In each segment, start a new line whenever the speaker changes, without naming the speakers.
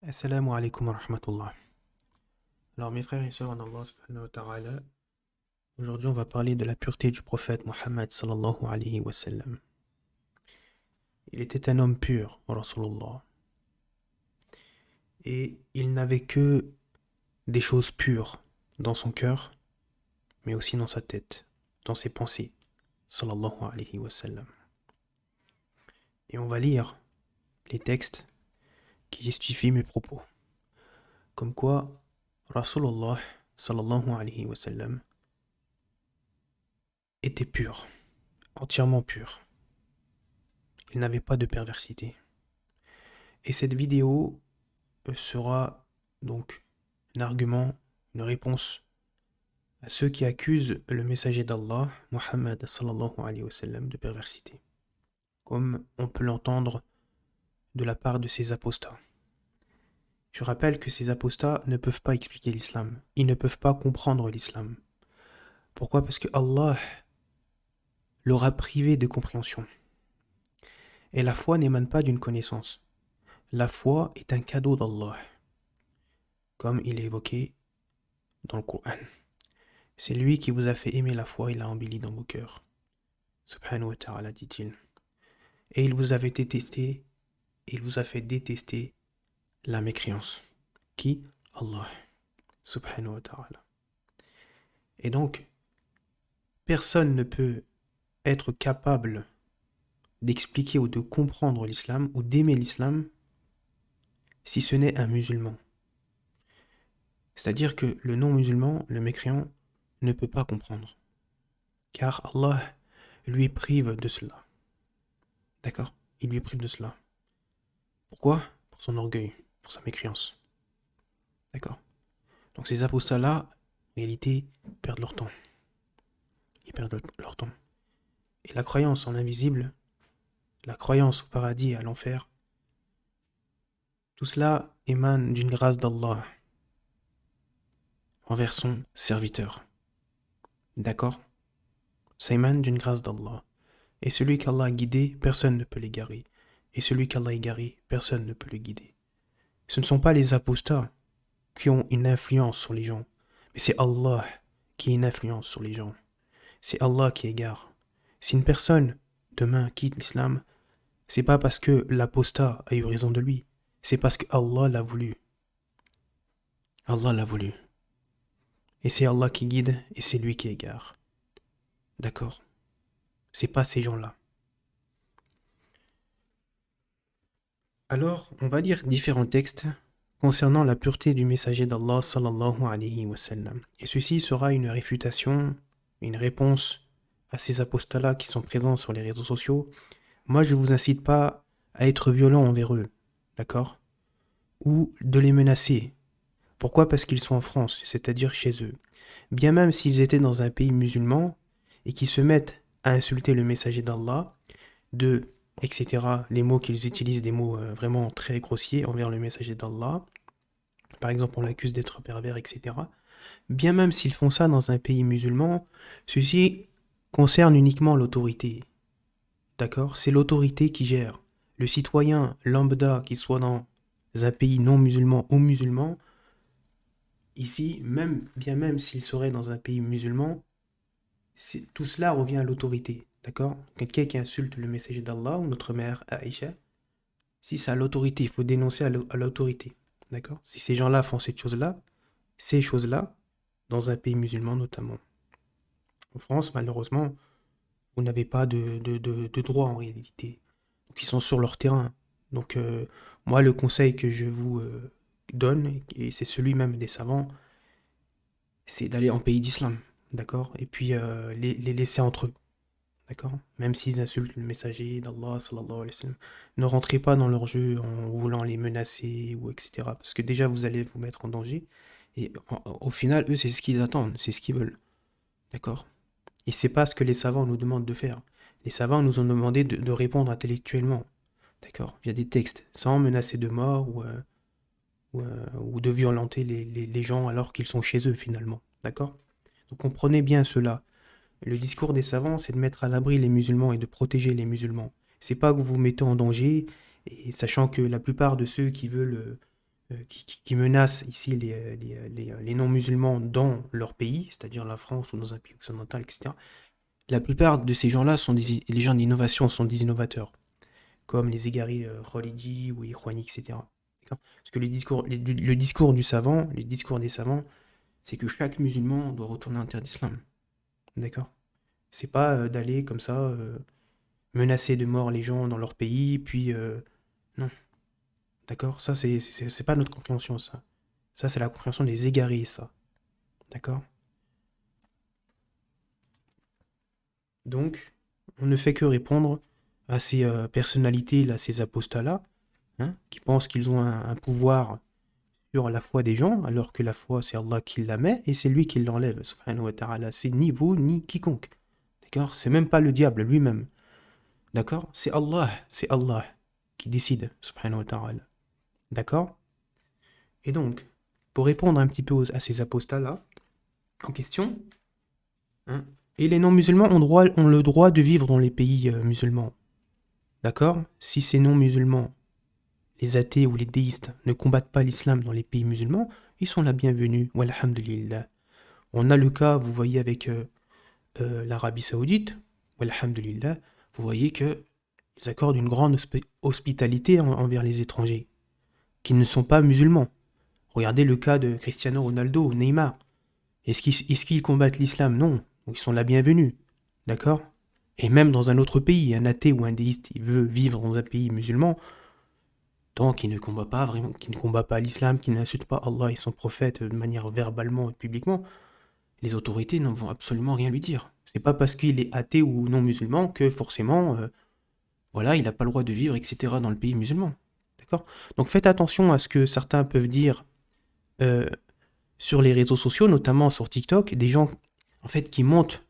Assalamu alaikum wa rahmatullah. Alors mes frères et sœurs en Allah subhanahu wa ta'ala, aujourd'hui on va parler de la pureté du prophète Muhammad sallallahu alayhi wa sallam. Il était un homme pur, Rasulullah, et il n'avait que des choses pures dans son cœur, mais aussi dans sa tête, dans ses pensées, sallallahu alayhi wa sallam. Et on va lire les textes qui justifient mes propos. Comme quoi, Rasulullah sallallahu alayhi wa sallam était pur, entièrement pur. Il n'avait pas de perversité. Et cette vidéo sera donc un argument, une réponse à ceux qui accusent le messager d'Allah, Muhammad sallallahu alayhi wa sallam, de perversité, comme on peut l'entendre de la part de ces apostats. Je rappelle que ces apostats ne peuvent pas expliquer l'islam, ils ne peuvent pas comprendre l'islam. Pourquoi? Parce que Allah leur a privé de compréhension. Et la foi n'émane pas d'une connaissance. La foi est un cadeau d'Allah, comme il est évoqué dans le Coran. C'est lui qui vous a fait aimer la foi, il l'a embellie dans vos cœurs. Subhanahu wa ta'ala, dit-il. Et il vous avait détesté, il vous a fait détester la mécréance. Qui? Allah. Subhanahu wa ta'ala. Et donc, personne ne peut être capable d'expliquer ou de comprendre l'islam ou d'aimer l'islam si ce n'est un musulman. C'est-à-dire que le non-musulman, le mécréant, ne peut pas comprendre. Car Allah lui prive de cela. D'accord? Il lui prive de cela. Pourquoi? Pour son orgueil, pour sa mécréance. D'accord? Donc ces apostats-là, en réalité, perdent leur temps. Ils perdent leur temps. Et la croyance en l'invisible, la croyance au paradis et à l'enfer, tout cela émane d'une grâce d'Allah envers son serviteur. D'accord? Ça émane d'une grâce d'Allah. Et celui qu'Allah a guidé, personne ne peut l'égarer. Et celui qu'Allah a égaré, personne ne peut le guider. Ce ne sont pas les apostats qui ont une influence sur les gens, mais c'est Allah qui a une influence sur les gens. C'est Allah qui égare. Si une personne demain quitte l'islam, c'est pas parce que l'apostat a eu raison de lui, c'est parce que Allah l'a voulu. Allah l'a voulu. Et c'est Allah qui guide et c'est lui qui égare. D'accord? C'est pas ces gens-là. Alors, on va lire différents textes concernant la pureté du messager d'Allah sallallahu alayhi wa sallam. Et ceci sera une réfutation, une réponse à ces apostats-là qui sont présents sur les réseaux sociaux. Moi, je ne vous incite pas à être violent envers eux, d'accord? Ou de les menacer. Pourquoi? Parce qu'ils sont en France, c'est-à-dire chez eux. Bien même s'ils étaient dans un pays musulman et qu'ils se mettent à insulter le messager d'Allah, etc. Les mots qu'ils utilisent, des mots vraiment très grossiers envers le messager d'Allah. Par exemple, on l'accuse d'être pervers, etc. Bien même s'ils font ça dans un pays musulman, ceci concerne uniquement l'autorité. D'accord? C'est l'autorité qui gère. Le citoyen lambda, qui soit dans un pays non musulman ou musulman, ici, bien même s'il serait dans un pays musulman, tout cela revient à l'autorité. D'accord? Quelqu'un qui insulte le messager d'Allah ou notre mère Aïcha, si c'est à l'autorité, il faut dénoncer à l'autorité. D'accord? Si ces gens-là font ces choses-là, dans un pays musulman notamment. En France, malheureusement, vous n'avez pas de droit en réalité. Donc ils sont sur leur terrain. Donc moi, le conseil que je vous donne, et c'est celui même des savants, c'est d'aller en pays d'islam. D'accord? Et puis les laisser entre eux. D'accord? Même s'ils insultent le messager d'Allah, sallallahu alayhi wa sallam, ne rentrez pas dans leur jeu en voulant les menacer ou etc. Parce que déjà, vous allez vous mettre en danger. Et au final, eux, c'est ce qu'ils attendent, c'est ce qu'ils veulent. D'accord? Et c'est pas ce que les savants nous demandent de faire. Les savants nous ont demandé de répondre intellectuellement. D'accord? Via des textes, sans menacer de mort ou de violenter les gens alors qu'ils sont chez eux finalement. D'accord? Donc comprenez bien cela. Le discours des savants, c'est de mettre à l'abri les musulmans et de protéger les musulmans. C'est pas que vous vous mettez en danger, et sachant que la plupart de ceux qui veulent qui menacent ici les non-musulmans dans leur pays, c'est-à-dire la France ou dans un pays occidental, etc. La plupart de ces gens-là les gens d'innovation sont des innovateurs, comme les égarés Khalidi ou Ikhwani, etc. D'accord. Parce que le discours du savant, les discours des savants, c'est que chaque musulman doit retourner en terre d'islam. D'accord. C'est pas d'aller comme ça menacer de mort les gens dans leur pays, puis non. D'accord. Ça, c'est pas notre compréhension, ça. Ça, c'est la compréhension des égarés, ça. D'accord. Donc, on ne fait que répondre à ces personnalités-là, ces apostats-là, hein, qui pensent qu'ils ont un pouvoir sur la foi des gens, alors que la foi, c'est Allah qui la met, et c'est lui qui l'enlève, subhanahu wa ta'ala. C'est ni vous, ni quiconque. D'accord. C'est même pas le diable lui-même. D'accord. C'est Allah qui décide, subhanahu wa ta'ala. D'accord. Et donc, pour répondre un petit peu à ces apostats-là, en question, hein, et les non-musulmans ont le droit de vivre dans les pays musulmans. D'accord. Si ces non-musulmans, les athées ou les déistes, ne combattent pas l'islam dans les pays musulmans, ils sont la bienvenue. Walhamdulillah. On a le cas, vous voyez, avec l'Arabie Saoudite. Walhamdulillah. Vous voyez qu'ils accordent une grande hospitalité envers les étrangers, qui ne sont pas musulmans. Regardez le cas de Cristiano Ronaldo ou Neymar. Est-ce qu'ils combattent l'islam? Non. Donc ils sont la bienvenue. D'accord. Et même dans un autre pays, un athée ou un déiste, il veut vivre dans un pays musulman, tant qu'il ne combat pas vraiment, qu'il ne combat pas l'islam, qu'il n'insulte pas Allah et son prophète de manière verbalement et publiquement, les autorités ne vont absolument rien lui dire. C'est pas parce qu'il est athée ou non musulman que forcément, voilà, il n'a pas le droit de vivre, etc. dans le pays musulman. D'accord. Donc faites attention à ce que certains peuvent dire euh, sur les réseaux sociaux, notamment sur TikTok, des gens en fait qui montent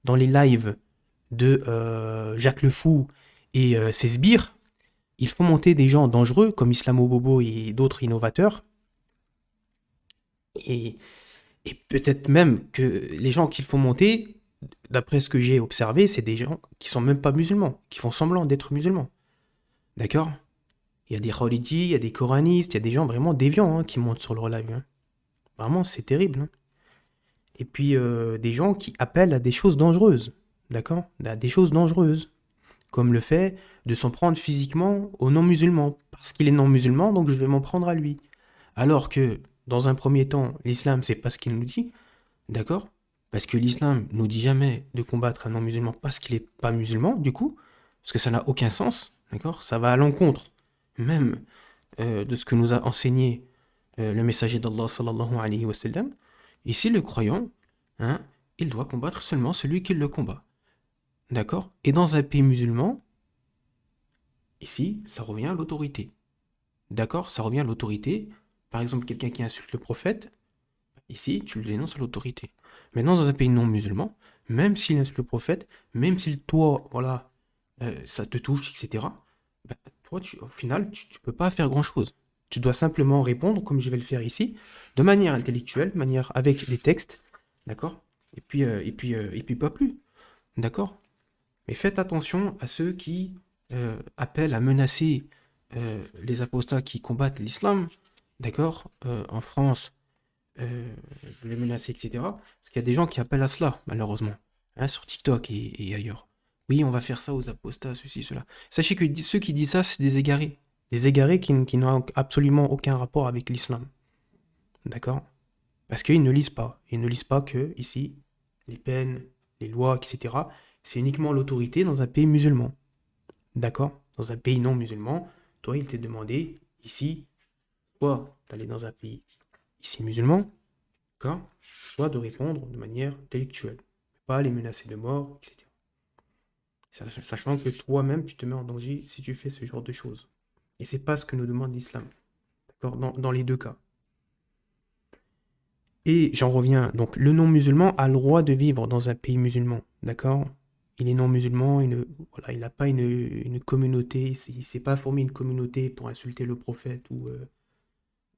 dans les lives de Jacques le Fou et ses sbires. Ils font monter des gens dangereux comme Islamo Bobo et d'autres innovateurs. Et, et peut-être même que les gens qu'ils font monter, d'après ce que j'ai observé, c'est des gens qui sont même pas musulmans, qui font semblant d'être musulmans. D'accord. Il y a des Khalidis, il y a des Coranistes, il y a des gens vraiment déviants qui montent sur leur live. Hein. Vraiment, c'est terrible. Hein. Et puis des gens qui appellent à des choses dangereuses. D'accord. À des choses dangereuses. Comme le fait de s'en prendre physiquement aux non-musulmans. Parce qu'il est non-musulman, donc je vais m'en prendre à lui. Alors que, dans un premier temps, l'islam, c'est pas ce qu'il nous dit, d'accord. Parce que l'islam nous dit jamais de combattre un non-musulman parce qu'il est pas musulman, du coup, parce que ça n'a aucun sens, d'accord. Ça va à l'encontre même de ce que nous a enseigné le messager d'Allah sallallahu alayhi wa sallam. Ici, le croyant, hein, il doit combattre seulement celui qui le combat. D'accord. Et dans un pays musulman, ici, ça revient à l'autorité. D'accord. Ça revient à l'autorité. Par exemple, quelqu'un qui insulte le prophète, ici, tu le dénonces à l'autorité. Maintenant, dans un pays non musulman, même s'il insulte le prophète, même si toi, voilà, ça te touche, etc., bah, toi, au final, tu ne peux pas faire grand-chose. Tu dois simplement répondre, comme je vais le faire ici, de manière intellectuelle, de manière avec des textes, d'accord. Et puis pas plus, d'accord. Mais faites attention à ceux qui appellent à menacer les apostats qui combattent l'islam, d'accord, en France, de les menacer, etc. Parce qu'il y a des gens qui appellent à cela, malheureusement, hein, sur TikTok et ailleurs. Oui, on va faire ça aux apostats, ceci, cela. Sachez que ceux qui disent ça, c'est des égarés. Des égarés qui n'ont absolument aucun rapport avec l'islam. D'accord. Parce qu'ils ne lisent pas. Ils ne lisent pas que, ici, les peines, les lois, etc., c'est uniquement l'autorité dans un pays musulman. D'accord. Dans un pays non musulman, toi, il t'est demandé, ici, soit d'aller dans un pays ici musulman, d'accord, soit de répondre de manière intellectuelle, pas les menacer de mort, etc. Sachant que toi-même, tu te mets en danger si tu fais ce genre de choses. Et c'est pas ce que nous demande l'islam, d'accord, dans les deux cas. Et j'en reviens, donc le non-musulman a le droit de vivre dans un pays musulman, d'accord. Il est non-musulman, voilà, il n'a pas une communauté, il ne s'est pas formé une communauté pour insulter le prophète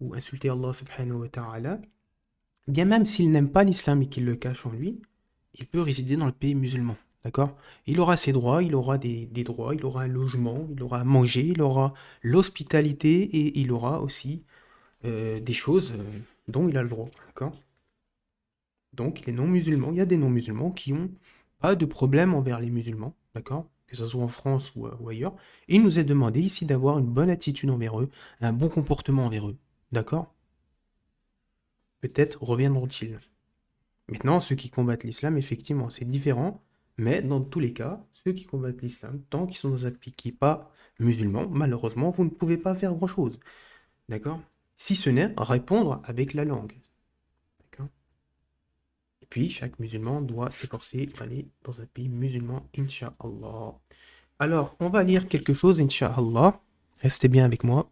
ou insulter Allah subhanahu wa ta'ala. Bien même s'il n'aime pas l'islam et qu'il le cache en lui, il peut résider dans le pays musulman, d'accord. Il aura ses droits, il aura des droits, il aura un logement, il aura à manger, il aura l'hospitalité et il aura aussi des choses dont il a le droit, d'accord? Donc les non-musulmans, il y a des non-musulmans qui ont pas de problème envers les musulmans, d'accord? Que ce soit en France ou ailleurs. Et il nous est demandé ici d'avoir une bonne attitude envers eux, un bon comportement envers eux, d'accord? Peut-être reviendront-ils. Maintenant, ceux qui combattent l'islam, effectivement, c'est différent, mais dans tous les cas, ceux qui combattent l'islam, tant qu'ils sont dans un pays qui n'est pas musulman, malheureusement, vous ne pouvez pas faire grand-chose, d'accord? Si ce n'est répondre avec la langue, d'accord? Et puis, chaque musulman doit s'efforcer d'aller dans un pays musulman, Inch'Allah. Alors, on va lire quelque chose, Inch'Allah. Restez bien avec moi.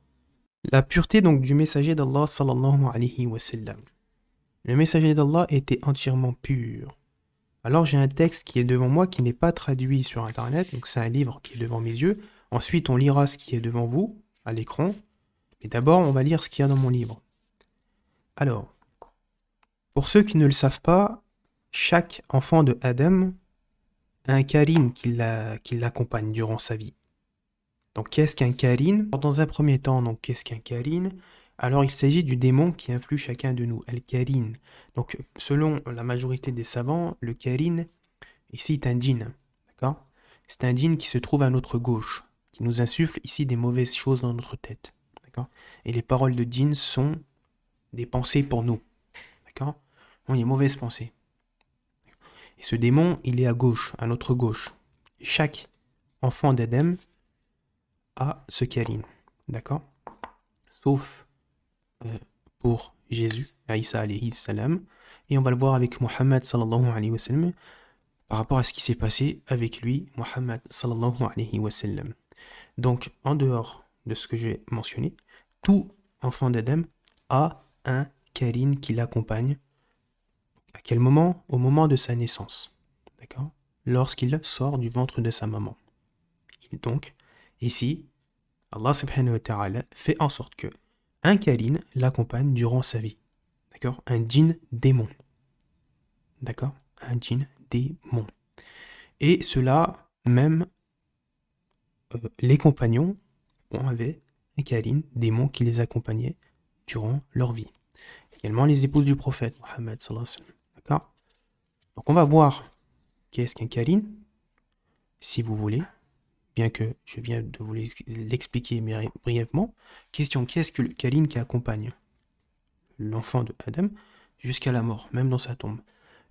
La pureté donc du messager d'Allah, sallallahu alayhi wa sallam. Le messager d'Allah était entièrement pur. Alors j'ai un texte qui est devant moi qui n'est pas traduit sur internet, donc c'est un livre qui est devant mes yeux. Ensuite on lira ce qui est devant vous, à l'écran. Mais d'abord on va lire ce qu'il y a dans mon livre. Alors, pour ceux qui ne le savent pas, chaque enfant de Adam a un Karin qui l'accompagne durant sa vie. Donc qu'est-ce qu'un Karin? Dans un premier temps, donc qu'est-ce qu'un Karin? Alors il s'agit du démon qui influe chacun de nous, Al-Karin. Donc selon la majorité des savants, le Karin, ici est un djinn, d'accord? C'est un djinn qui se trouve à notre gauche, qui nous insuffle ici des mauvaises choses dans notre tête, d'accord? Et les paroles de djinn sont des pensées pour nous, d'accord? Bon, il y a mauvaises pensées. Et ce démon, il est à gauche, à notre gauche. Et chaque enfant d'Adam a ce Karin, d'accord? Sauf pour Jésus, Isa alayhi salam, et on va le voir avec Muhammad sallallahu alayhi wa sallam, par rapport à ce qui s'est passé avec lui, Muhammad sallallahu alayhi wa sallam. Donc, en dehors de ce que j'ai mentionné, tout enfant d'Adam a un Karin qui l'accompagne. À quel moment? Au moment de sa naissance. D'accord? Lorsqu'il sort du ventre de sa maman. Donc, ici, Allah subhanahu wa ta'ala fait en sorte que un Karin l'accompagne durant sa vie. D'accord? Un djinn démon. D'accord? Un djinn démon. Et cela, même les compagnons avaient un Karin démon qui les accompagnait durant leur vie. Également les épouses du prophète, Mohammed sallallahu alayhi wa sallam. D'accord? Donc on va voir qu'est-ce qu'un Karin, si vous voulez, bien que je viens de vous l'expliquer brièvement. Question, qu'est-ce que le Karin qui accompagne l'enfant de Adam jusqu'à la mort, même dans sa tombe?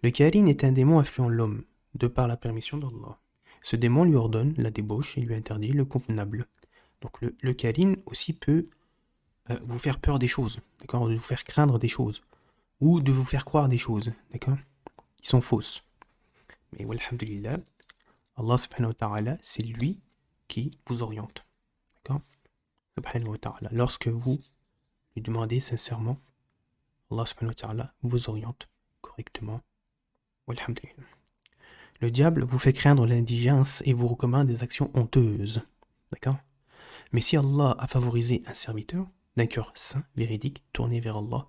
Le Karin est un démon influent l'homme, de par la permission d'Allah. Ce démon lui ordonne la débauche et lui interdit le convenable. Donc le Karin aussi peut vous faire peur des choses, d'accord, de vous faire craindre des choses, ou de vous faire croire des choses, d'accord, qui sont fausses. Mais walhamdulillah, Allah subhanahu wa ta'ala, c'est lui qui vous oriente, d'accord, subhanahu wa ta'ala. Lorsque vous lui demandez sincèrement, Allah subhanahu wa ta'ala vous oriente correctement, walhamdulillah. Le diable vous fait craindre l'indigence et vous recommande des actions honteuses, d'accord. Mais si Allah a favorisé un serviteur d'un cœur saint, véridique, tourné vers Allah,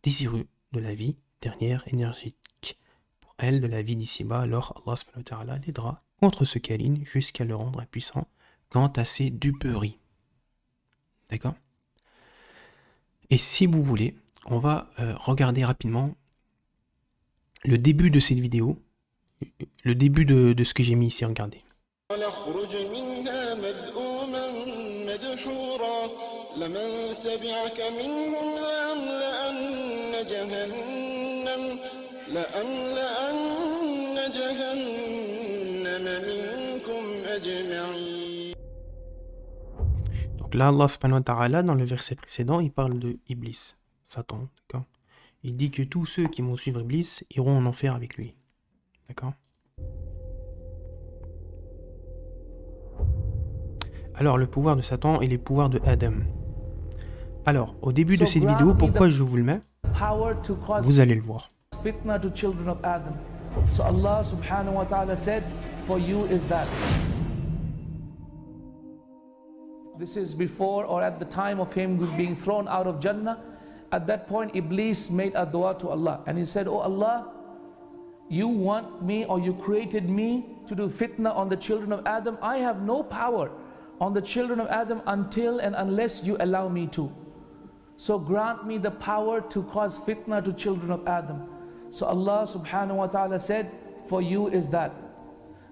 désireux de la vie dernière, énergique pour elle de la vie d'ici-bas, alors Allah subhanahu wa ta'ala l'aidera contre ce Karin jusqu'à le rendre impuissant quant à ses duperies. D'accord? Et si vous voulez, on va regarder rapidement le début de cette vidéo, le début de ce que j'ai mis ici, regardez. Donc là, Allah subhanahu wa ta'ala, dans le verset précédent, il parle de Iblis, Satan, d'accord? Il dit que tous ceux qui vont suivre Iblis iront en enfer avec lui, d'accord? Alors, le pouvoir de Satan et les pouvoirs de Adam. Alors, au début de cette vidéo, pourquoi je vous le mets? Vous allez le voir.
Fitna to children of Adam. So Allah subhanahu wa ta'ala said, for you is that. This is before or at the time of him being thrown out of Jannah. At that point, Iblis made a dua to Allah. And he said, oh Allah, you want me or you created me to do fitna on the children of Adam. I have no power on the children of Adam until and unless you allow me to. So grant me the power to cause fitna to children of Adam. So Allah subhanahu wa ta'ala said, for you is that.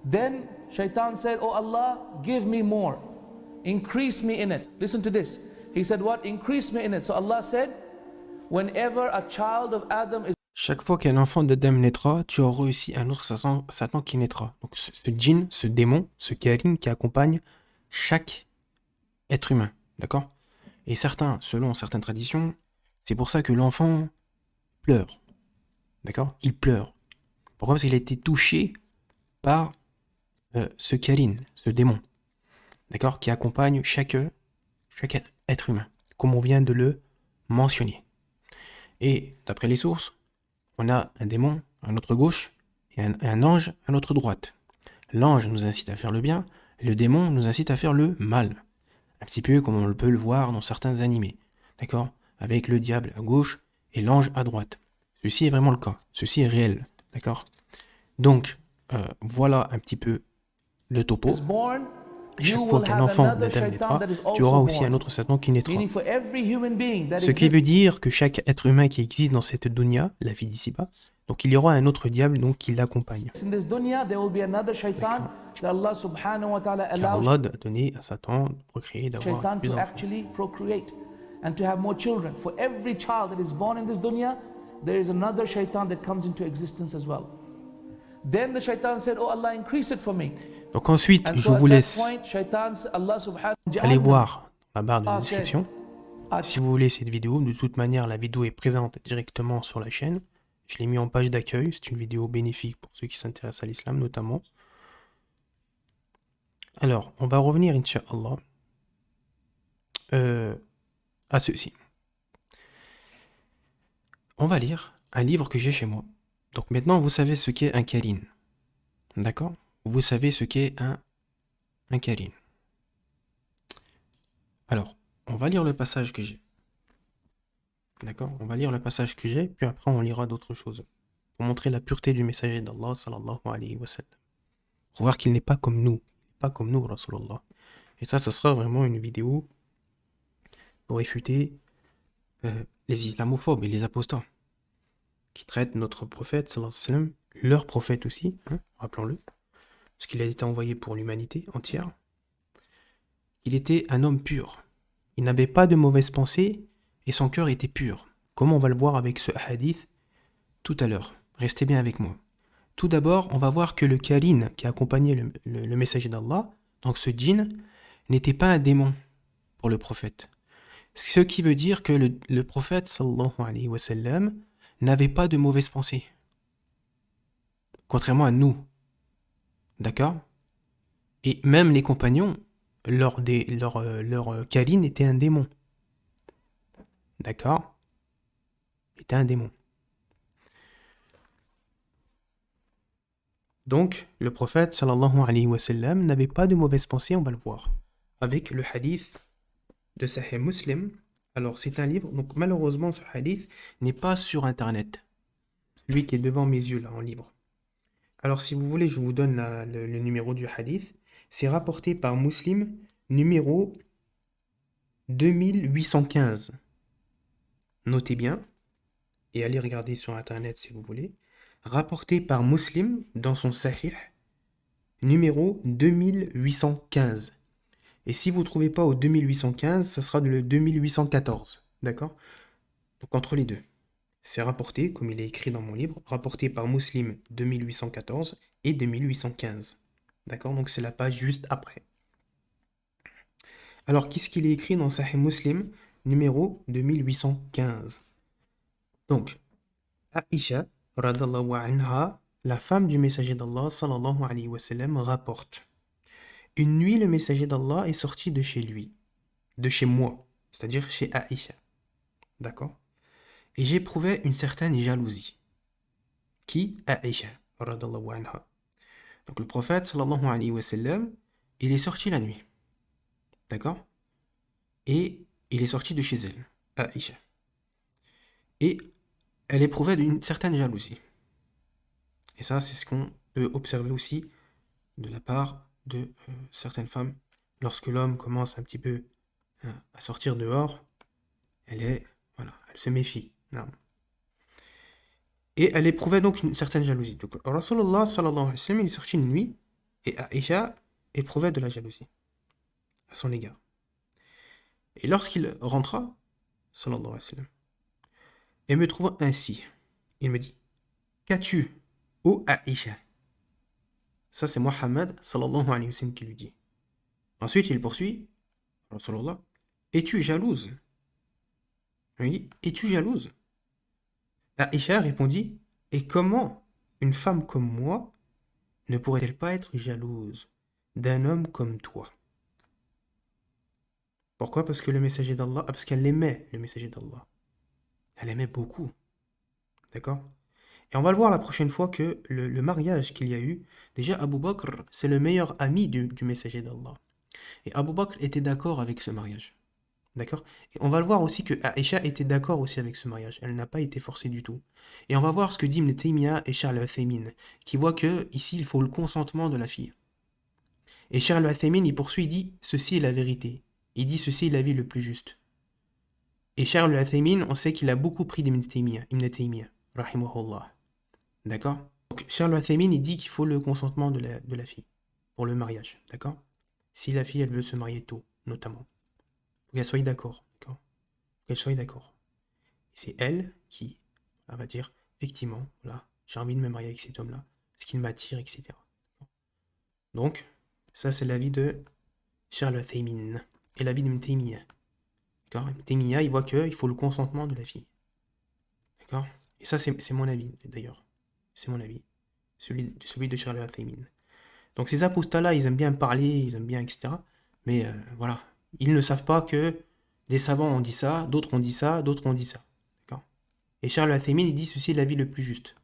Then Shaitan said, oh Allah, give me more. Increase me in it. Listen to this. He said what? Increase me in it. So Allah said, whenever a child of Adam is...
Chaque fois qu'un enfant d'Adam naîtra, tu auras aussi un autre Satan qui naîtra. Donc ce djinn, ce démon, ce Karim qui accompagne chaque être humain. D'accord? Et certains, selon certaines traditions, c'est pour ça que l'enfant pleure. D'accord? Il pleure. Pourquoi? Parce qu'il a été touché par ce Karim, ce démon. D'accord? Qui accompagne chaque être humain. Comme on vient de le mentionner. Et d'après les sources, on a un démon à notre gauche et un ange à notre droite. L'ange nous incite à faire le bien, et le démon nous incite à faire le mal. Un petit peu comme on peut le voir dans certains animés. D'accord? Avec le diable à gauche et l'ange à droite. Ceci est vraiment le cas. Ceci est réel. D'accord? Donc, voilà un petit peu le topo. Et chaque fois qu'un enfant d'Adam naîtra, tu auras aussi un autre Satan qui naîtra. Ce qui veut dire que chaque être humain qui existe dans cette dunya, la vie d'ici-bas, donc il y aura un autre diable donc, qui l'accompagne. Car Allah a donné à Satan de procréer, d'avoir plus d'enfants.
And to have more children. For every child that is born in this dunya, there is another shaitan that comes into existence as well. Then the shaitan said, oh Allah, increase it for me.
Donc ensuite, je vous laisse aller voir la barre de description. Si vous voulez cette vidéo, de toute manière, la vidéo est présente directement sur la chaîne. Je l'ai mis en page d'accueil. C'est une vidéo bénéfique pour ceux qui s'intéressent à l'islam notamment. Alors, on va revenir, Inch'Allah, à ceci. On va lire un livre que j'ai chez moi. Donc maintenant, vous savez ce qu'est un Karim. D'accord? Vous savez ce qu'est un Karim. Alors, on va lire le passage que j'ai. D'accord? On va lire le passage que j'ai, puis après on lira d'autres choses. Pour montrer la pureté du messager d'Allah, sallallahu alayhi wa sallam. Pour voir qu'il n'est pas comme nous. Pas comme nous, Rasulullah. Et ça, ce sera vraiment une vidéo pour réfuter les islamophobes et les apostats qui traitent notre prophète, sallallahu alayhi wa sallam, leur prophète aussi, hein, rappelons-le, parce qu'il a été envoyé pour l'humanité entière. Il était un homme pur. Il n'avait pas de mauvaises pensées et son cœur était pur. Comme on va le voir avec ce hadith tout à l'heure. Restez bien avec moi. Tout d'abord, on va voir que le Karim qui accompagnait le messager d'Allah, donc ce djinn, n'était pas un démon pour le prophète. Ce qui veut dire que le prophète sallallahu alayhi wa sallam n'avait pas de mauvaises pensées. Contrairement à nous. D'accord? Et même les compagnons, leur Karim était un démon. D'accord? Était un démon. Donc, le prophète sallallahu alayhi wa sallam n'avait pas de mauvaises pensées, on va le voir. Avec le hadith de Sahih Muslim. Alors, c'est un livre, donc malheureusement, ce hadith n'est pas sur internet. Celui qui est devant mes yeux, là, en livre. Alors, si vous voulez, je vous donne le numéro du hadith. C'est rapporté par Muslim, numéro 2815. Notez bien, et allez regarder sur internet si vous voulez. Rapporté par Muslim dans son Sahih, numéro 2815. Et si vous ne trouvez pas au 2815, ça sera le 2814. D'accord? Donc entre les deux. C'est rapporté, comme il est écrit dans mon livre, rapporté par Muslim 2814 et 2815. D'accord? Donc c'est la page juste après. Alors qu'est-ce qu'il est écrit dans Sahih Muslim, numéro 2815? Donc, Aïcha, radallahu anha, la femme du messager d'Allah, sallallahu alayhi wa sallam, rapporte. Une nuit, le messager d'Allah est sorti de chez lui, de chez moi, c'est-à-dire chez Aïcha. D'accord? Et j'éprouvais une certaine jalousie. Qui? Aïcha, radallahu anha. Donc le prophète, sallallahu alayhi wa sallam, il est sorti la nuit. D'accord? Et il est sorti de chez elle, Aïcha. Et elle éprouvait une certaine jalousie. Et ça, c'est ce qu'on peut observer aussi de la part de certaines femmes. Lorsque l'homme commence un petit peu à sortir dehors, elle est Elle se méfie. Non. Et elle éprouvait donc une certaine jalousie. Donc, Rasulullah sallallahu alayhi wa sallam, il est sorti une nuit et Aïcha éprouvait de la jalousie à son égard. Et lorsqu'il rentra, sallallahu alayhi wa sallam, et me trouvant ainsi, il me dit, qu'as-tu, ô Aïcha? Ça, c'est Mohammed sallallahu alayhi wa sallam qui lui dit. Ensuite, il poursuit, Rasulullah, es-tu jalouse? Il dit, es-tu jalouse? Aïcha répondit, et comment une femme comme moi ne pourrait-elle pas être jalouse d'un homme comme toi? Pourquoi? Parce que le messager d'Allah, parce qu'elle aimait le messager d'Allah. Elle aimait beaucoup. D'accord? Et on va le voir la prochaine fois que le mariage qu'il y a eu, déjà Abu Bakr, c'est le meilleur ami du messager d'Allah. Et Abu Bakr était d'accord avec ce mariage. D'accord? Et on va le voir aussi que Aïcha était d'accord aussi avec ce mariage. Elle n'a pas été forcée du tout. Et on va voir ce que dit Ibn Taymiyyah et Charles Al-Uthaymin, qui voient que ici il faut le consentement de la fille. Et Charles Al-Uthaymin, il poursuit, il dit ceci est la vérité. Il dit ceci est l'avis le plus juste. Et Charles Al-Uthaymin, on sait qu'il a beaucoup pris d'Ibn Taymiyyah, rahimahullah. D'accord? Donc Charles Al-Uthaymin, il dit qu'il faut le consentement de la fille pour le mariage. D'accord? Si la fille, elle veut se marier tôt, notamment. Faut qu'elle soit d'accord, d'accord? Faut qu'elle soit d'accord. Et c'est elle qui, elle va dire, effectivement, voilà, j'ai envie de me marier avec cet homme-là, parce qu'il m'attire, etc. Donc, ça c'est l'avis de Charles Al-Uthaymin et l'avis d'Ibn Taymiyyah. D'accord? Ibn Taymiyyah, il voit qu'il faut le consentement de la fille. D'accord? Et ça c'est mon avis, d'ailleurs. C'est mon avis. Celui de Charles Al-Uthaymin. Donc ces apostats-là, ils aiment bien parler, ils aiment bien, etc. Mais voilà, ils ne savent pas que des savants ont dit ça, d'autres ont dit ça, d'autres ont dit ça. D'accord? Et Charles Al-Uthaymin, il dit ceci est l'avis le plus juste.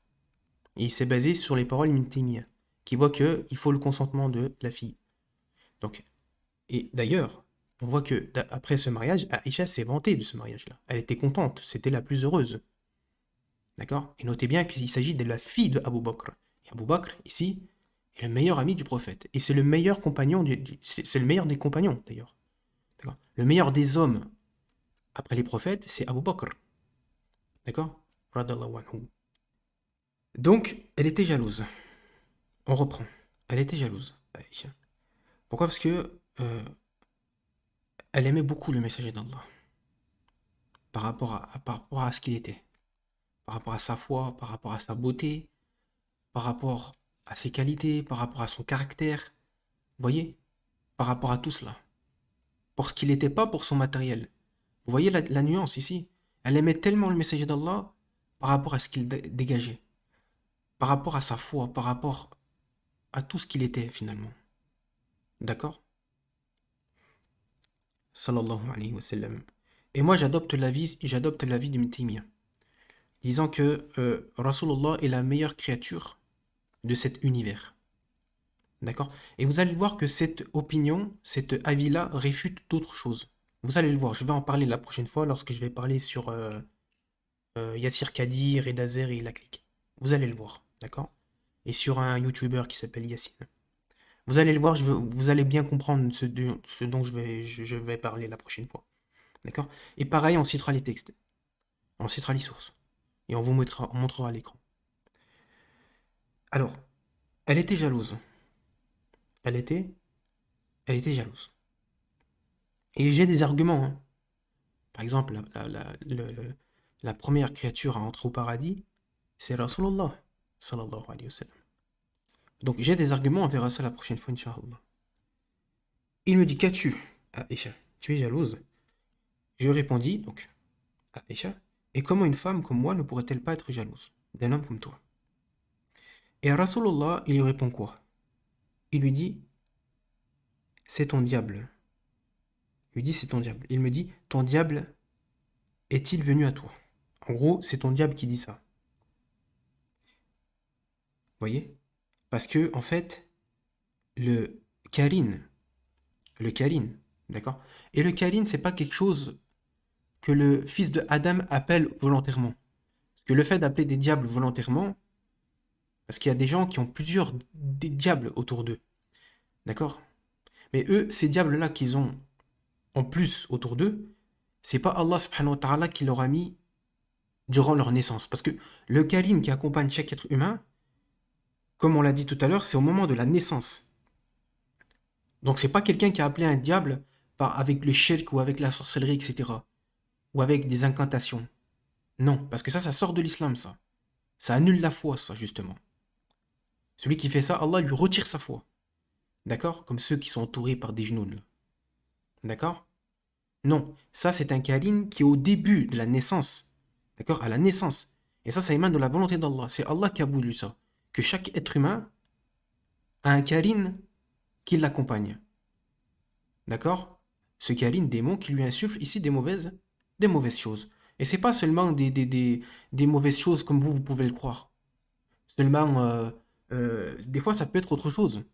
Et il s'est basé sur les paroles d'Ibn Taymiyyah, qui voit qu'il faut le consentement de la fille. Donc, et d'ailleurs, on voit que après ce mariage, Aïcha s'est vantée de ce mariage-là. Elle était contente, c'était la plus heureuse. D'accord? Et notez bien qu'il s'agit de la fille de Abu Bakr. Et Abu Bakr, ici, est le meilleur ami du prophète. Et c'est le meilleur compagnon, c'est le meilleur des compagnons, d'ailleurs. D'accord? Le meilleur des hommes après les prophètes, c'est Abu Bakr. D'accord? Radallahu anhu. Donc, elle était jalouse. On reprend. Elle était jalouse, Aïcha. Pourquoi? Parce que elle aimait beaucoup le messager d'Allah. Par rapport à ce qu'il était. Par rapport à sa foi, par rapport à sa beauté, par rapport à ses qualités, par rapport à son caractère. Vous voyez? Par rapport à tout cela. Pour ce qu'il n'était pas pour son matériel. Vous voyez la nuance ici? Elle aimait tellement le messager d'Allah par rapport à ce qu'il dégageait. Par rapport à sa foi, par rapport à tout ce qu'il était finalement. D'accord? Sallallahu alayhi wa sallam. Et moi j'adopte l'avis d'Ibn Taymiyyah, disant que Rasulullah est la meilleure créature de cet univers. D'accord? Et vous allez voir que cette opinion, cet avis-là réfute d'autres choses. Vous allez le voir, je vais en parler la prochaine fois lorsque je vais parler sur Yassir Kadir et Dazer et la clique. Vous allez le voir, d'accord? Et sur un YouTuber qui s'appelle Yassine. Vous allez le voir, vous allez bien comprendre ce dont je vais parler la prochaine fois. D'accord? Et pareil, on citera les textes. On citera les sources. Et on montrera à l'écran. Alors, elle était jalouse. Elle était jalouse. Et j'ai des arguments. Hein. Par exemple, la première créature à entrer au paradis, c'est Rasulullah, sallallahu alayhi wa sallam. Donc j'ai des arguments, on verra ça la prochaine fois, Inch'Allah. Il me dit, qu'as-tu, Aïcha? Tu es jalouse? Je répondis, donc, à Aïcha, et comment une femme comme moi ne pourrait-elle pas être jalouse d'un homme comme toi? Et à Rasulullah, il lui répond quoi? Il lui dit, c'est ton diable. Il lui dit, c'est ton diable. Il me dit, ton diable est-il venu à toi? En gros, c'est ton diable qui dit ça. Vous voyez? Parce que, en fait, le Karin, d'accord? Et le Karin, c'est pas quelque chose que le fils de Adam appelle volontairement. Parce que le fait d'appeler des diables volontairement, parce qu'il y a des gens qui ont plusieurs des diables autour d'eux. D'accord? Mais eux, ces diables-là qu'ils ont en plus autour d'eux, c'est pas Allah subhanahu wa ta'ala qui leur a mis durant leur naissance. Parce que le Karim qui accompagne chaque être humain, comme on l'a dit tout à l'heure, c'est au moment de la naissance. Donc c'est pas quelqu'un qui a appelé un diable avec le shirk ou avec la sorcellerie, etc. Ou avec des incantations. Non, parce que ça sort de l'islam, ça. Ça annule la foi, ça, justement. Celui qui fait ça, Allah lui retire sa foi. D'accord? Comme ceux qui sont entourés par des genoux. D'accord? Non, ça c'est un Karim qui est au début de la naissance. D'accord? À la naissance. Et ça émane de la volonté d'Allah. C'est Allah qui a voulu ça. Que chaque être humain a un Karim qui l'accompagne. D'accord? Ce Karim démon qui lui insuffle ici des mauvaises choses. Et c'est pas seulement des mauvaises choses comme vous pouvez le croire. Seulement, des fois ça peut être autre chose.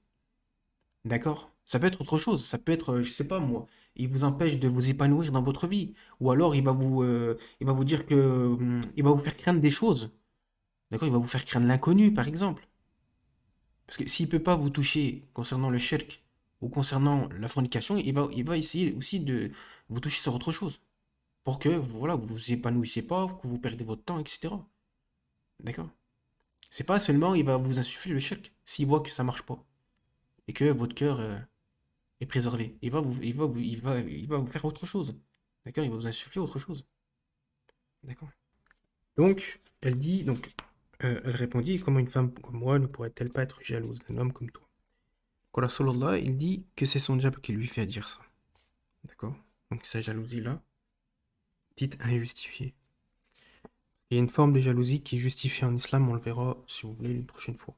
D'accord? Ça peut être autre chose. Ça peut être, je sais pas moi, il vous empêche de vous épanouir dans votre vie. Ou alors il va vous dire que, il va vous faire craindre des choses. D'accord? Il va vous faire craindre l'inconnu, par exemple. Parce que s'il peut pas vous toucher concernant le shirk ou concernant la fornication, il va essayer aussi de vous toucher sur autre chose. Pour que, voilà, vous vous épanouissez pas, que vous perdez votre temps, etc. D'accord? C'est pas seulement il va vous insuffler le shirk s'il voit que ça marche pas et que votre cœur est préservé. Il va vous faire autre chose. D'accord? Il va vous insuffler autre chose. D'accord? Donc, elle répondit, comment une femme comme moi ne pourrait-elle pas être jalouse d'un homme comme toi? Quand Rasulallah, il dit que c'est son diable qui lui fait dire ça. D'accord? Donc, sa jalousie-là, dite injustifiée. Il y a une forme de jalousie qui est justifiée en islam, on le verra, si vous voulez, une prochaine fois.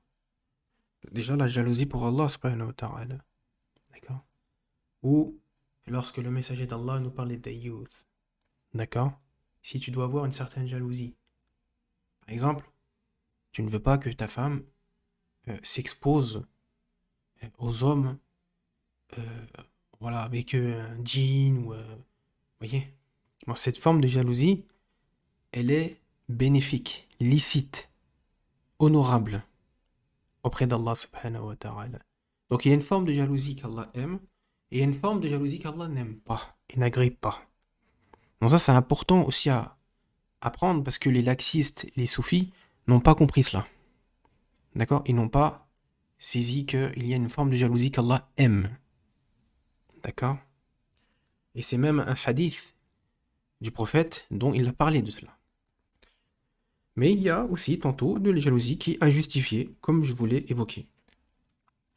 Déjà, la jalousie pour Allah, subhanahu wa ta'ala. D'accord? Ou lorsque le messager d'Allah nous parlait d'ayyuth. D'accord? Si tu dois avoir une certaine jalousie. Par exemple, tu ne veux pas que ta femme s'expose aux hommes, euh, voilà, avec un djinn ou... vous voyez? Bon, cette forme de jalousie, elle est bénéfique, licite, honorable auprès d'Allah subhanahu wa ta'ala. Donc il y a une forme de jalousie qu'Allah aime et il y a une forme de jalousie qu'Allah n'aime pas et n'agrippe pas. Donc ça c'est important aussi à apprendre parce que les laxistes, les soufis n'ont pas compris cela. D'accord? Ils n'ont pas saisi qu'il y a une forme de jalousie qu'Allah aime. D'accord? Et c'est même un hadith du prophète dont il a parlé de cela. Mais il y a aussi tantôt de la jalousie qui est injustifiée, comme je vous l'ai évoqué.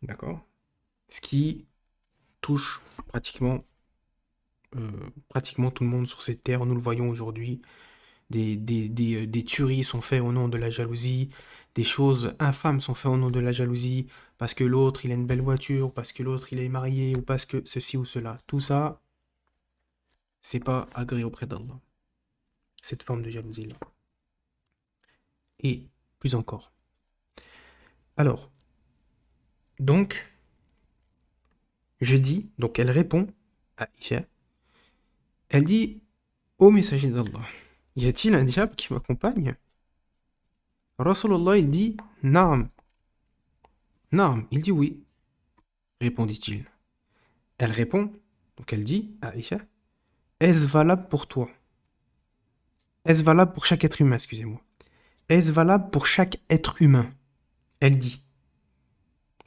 D'accord? Ce qui touche pratiquement tout le monde sur cette terre. Nous le voyons aujourd'hui. Des tueries sont faites au nom de la jalousie. Des choses infâmes sont faites au nom de la jalousie. Parce que l'autre, il a une belle voiture. Parce que l'autre, il est marié. Ou parce que ceci ou cela. Tout ça, c'est pas agréé auprès d'Allah. Cette forme de jalousie-là. Et plus encore. Alors, donc, donc elle répond à Isha. Elle dit, ô messager d'Allah, y a-t-il un diable qui m'accompagne? Rasulallah, il dit, Naam. Naam, il dit oui, répondit-il. Elle répond, donc elle dit à Aïcha, est-ce valable pour toi? Est-ce valable pour chaque être humain, excusez-moi? Est-ce valable pour chaque être humain? Elle dit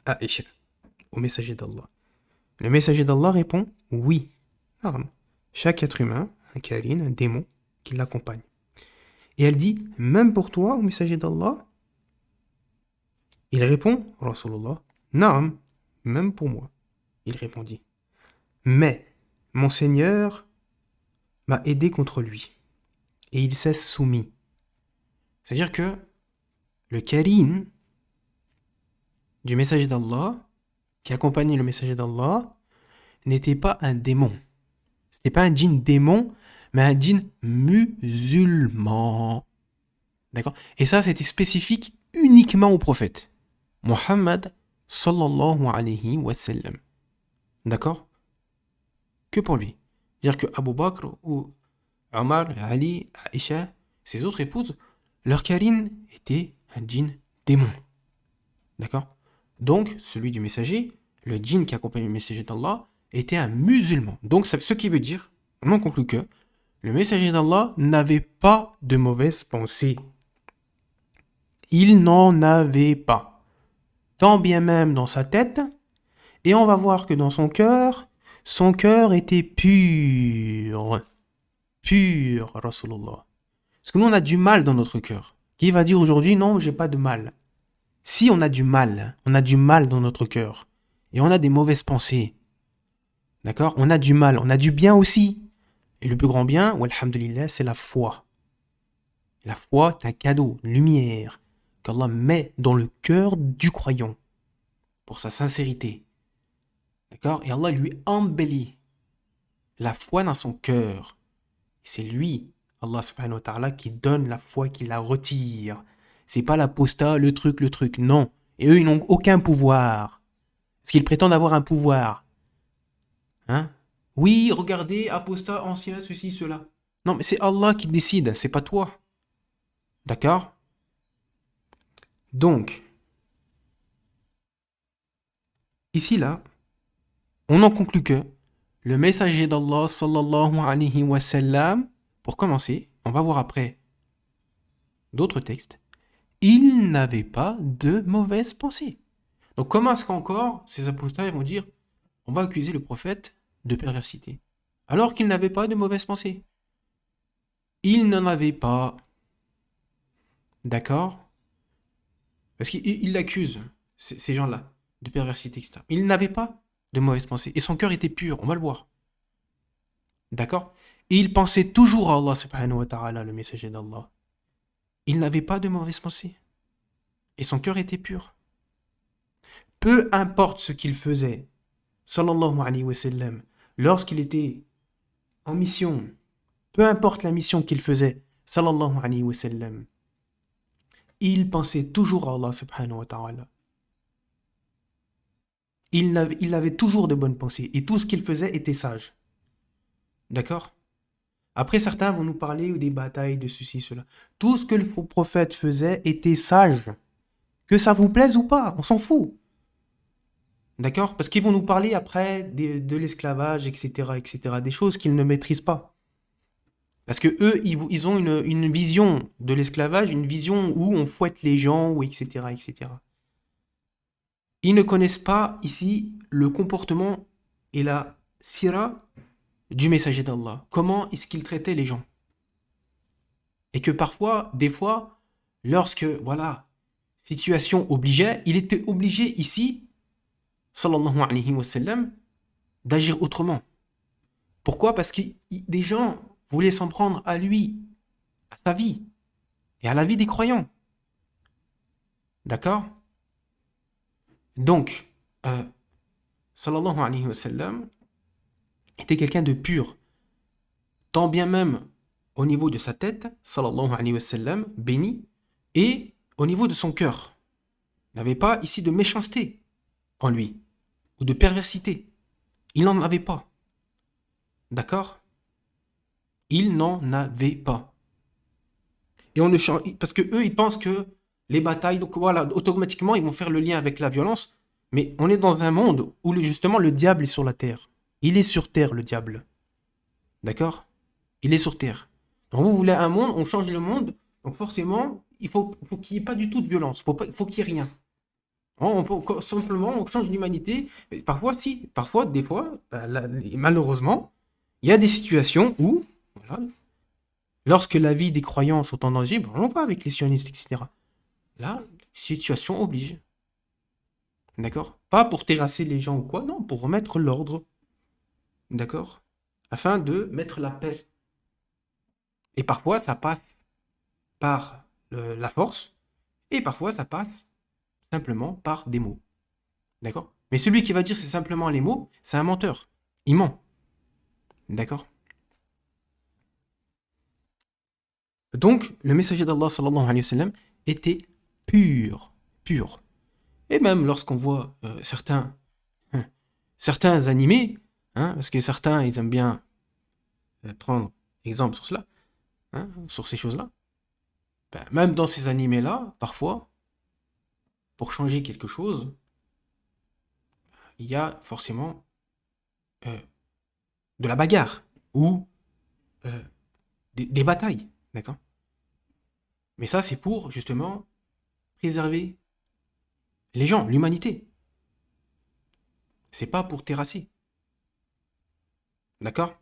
à Aïcha, au messager d'Allah. Le messager d'Allah répond, oui. Naam. Chaque être humain, un karin, un démon, qui l'accompagne. Et elle dit, même pour toi, au messager d'Allah? Il répond, Rasulullah, Naam, même pour moi. Il répondit, mais mon Seigneur m'a aidé contre lui, et il s'est soumis. C'est-à-dire que le karim du messager d'Allah, qui accompagnait le messager d'Allah, n'était pas un démon. Ce n'était pas un djinn démon, mais un djinn musulman. D'accord? Et ça, c'était spécifique uniquement au prophète. Muhammad sallallahu alayhi wa sallam. D'accord? Que pour lui. C'est-à-dire que Abu Bakr ou Omar, Ali, Aïcha, ses autres épouses, leur Karine était un djinn démon. D'accord? Donc, celui du messager, le djinn qui accompagne le messager d'Allah, était un musulman. Donc, ce qui veut dire, on en conclut que Le messager d'Allah n'avait pas de mauvaises pensées. Il n'en avait pas. Tant bien même dans sa tête, et on va voir que dans son cœur était pur. Pur, Rasulullah. Parce que nous, on a du mal dans notre cœur. Qui va dire aujourd'hui, non, j'ai pas de mal. Si on a du mal dans notre cœur, et on a des mauvaises pensées, d'accord? On a du mal, on a du bien aussi. Et le plus grand bien, walhamdulillah, c'est la foi. La foi est un cadeau, une lumière, qu'Allah met dans le cœur du croyant, pour sa sincérité. D'accord? Et Allah lui embellit la foi dans son cœur. Et c'est lui, Allah subhanahu wa ta'ala, qui donne la foi, qui la retire. C'est pas l'apostat, le truc, non. Et eux, ils n'ont aucun pouvoir. Parce qu'ils prétendent avoir un pouvoir. Hein? Oui, regardez, apostat, ancien, ceci, cela. Non, mais c'est Allah qui décide, c'est pas toi. D'accord? Donc, ici, là, on en conclut que le messager d'Allah, sallallahu alayhi wa sallam, pour commencer, on va voir après d'autres textes, il n'avait pas de mauvaises pensées. Donc comment est-ce qu'encore ces apostats vont dire on va accuser le prophète de perversité alors qu'il n'avait pas de mauvaises pensées? Il n'en avait pas. D'accord? Parce qu'il l'accuse, ces gens-là, de perversité, etc. Il n'avait pas de mauvaises pensées. Et son cœur était pur, on va le voir. D'accord? Et il pensait toujours à Allah subhanahu wa ta'ala, le messager d'Allah. Il n'avait pas de mauvaises pensées. Et son cœur était pur. Peu importe ce qu'il faisait, sallallahu alayhi wa sallam, lorsqu'il était en mission, peu importe la mission qu'il faisait, sallallahu alayhi wa sallam, il pensait toujours à Allah subhanahu wa ta'ala. Il avait toujours de bonnes pensées et tout ce qu'il faisait était sage. D'accord? Après, certains vont nous parler des batailles, de ceci, cela. Tout ce que le prophète faisait était sage. Que ça vous plaise ou pas, on s'en fout. D'accord? Parce qu'ils vont nous parler après de l'esclavage, etc., etc., des choses qu'ils ne maîtrisent pas. Parce que eux, ils ont une vision de l'esclavage, une vision où on fouette les gens, ou etc., etc. Ils ne connaissent pas ici le comportement et la sira du messager d'Allah. Comment est-ce qu'il traitait les gens? Et que parfois, des fois, lorsque, voilà, situation obligeait, il était obligé ici, sallallahu alayhi wa sallam, d'agir autrement. Pourquoi? Parce que des gens voulaient s'en prendre à lui, à sa vie, et à la vie des croyants. D'accord? Donc, sallallahu alayhi wa sallam, était quelqu'un de pur, tant bien même au niveau de sa tête, sallallahu alayhi wa sallam, béni, et au niveau de son cœur. Il n'avait pas ici de méchanceté en lui, ou de perversité. Il n'en avait pas. D'accord? Il n'en avait pas. Et on ne change, parce que eux, ils pensent que les batailles, donc voilà, automatiquement, ils vont faire le lien avec la violence. Mais on est dans un monde où justement le diable est sur la terre. Il est sur terre, le diable. D'accord? Il est sur terre. Donc vous voulez un monde, on change le monde. Donc forcément, il faut qu'il n'y ait pas du tout de violence. Il faut qu'il n'y ait rien. Simplement, on change l'humanité. Parfois, si. Parfois, des fois, malheureusement, il y a des situations où, voilà, lorsque la vie des croyants sont en danger, on va avec les sionistes, etc. Là, situation oblige. D'accord? Pas pour terrasser les gens ou quoi, non, pour remettre l'ordre. D'accord? Afin de mettre la paix. Et parfois, ça passe par la force, et parfois, ça passe simplement par des mots. D'accord? Mais celui qui va dire c'est simplement les mots, c'est un menteur. Il ment. D'accord? Donc, le messager d'Allah sallallahu alayhi wa sallam était pur. Pur. Et même lorsqu'on voit certains animés, hein, parce que certains, ils aiment bien prendre exemple sur cela, hein, sur ces choses-là, ben, même dans ces animés-là, parfois, pour changer quelque chose, il y a forcément de la bagarre, ou des batailles, d'accord? Mais ça, c'est pour, justement, préserver les gens, l'humanité. C'est pas pour terrasser, d'accord?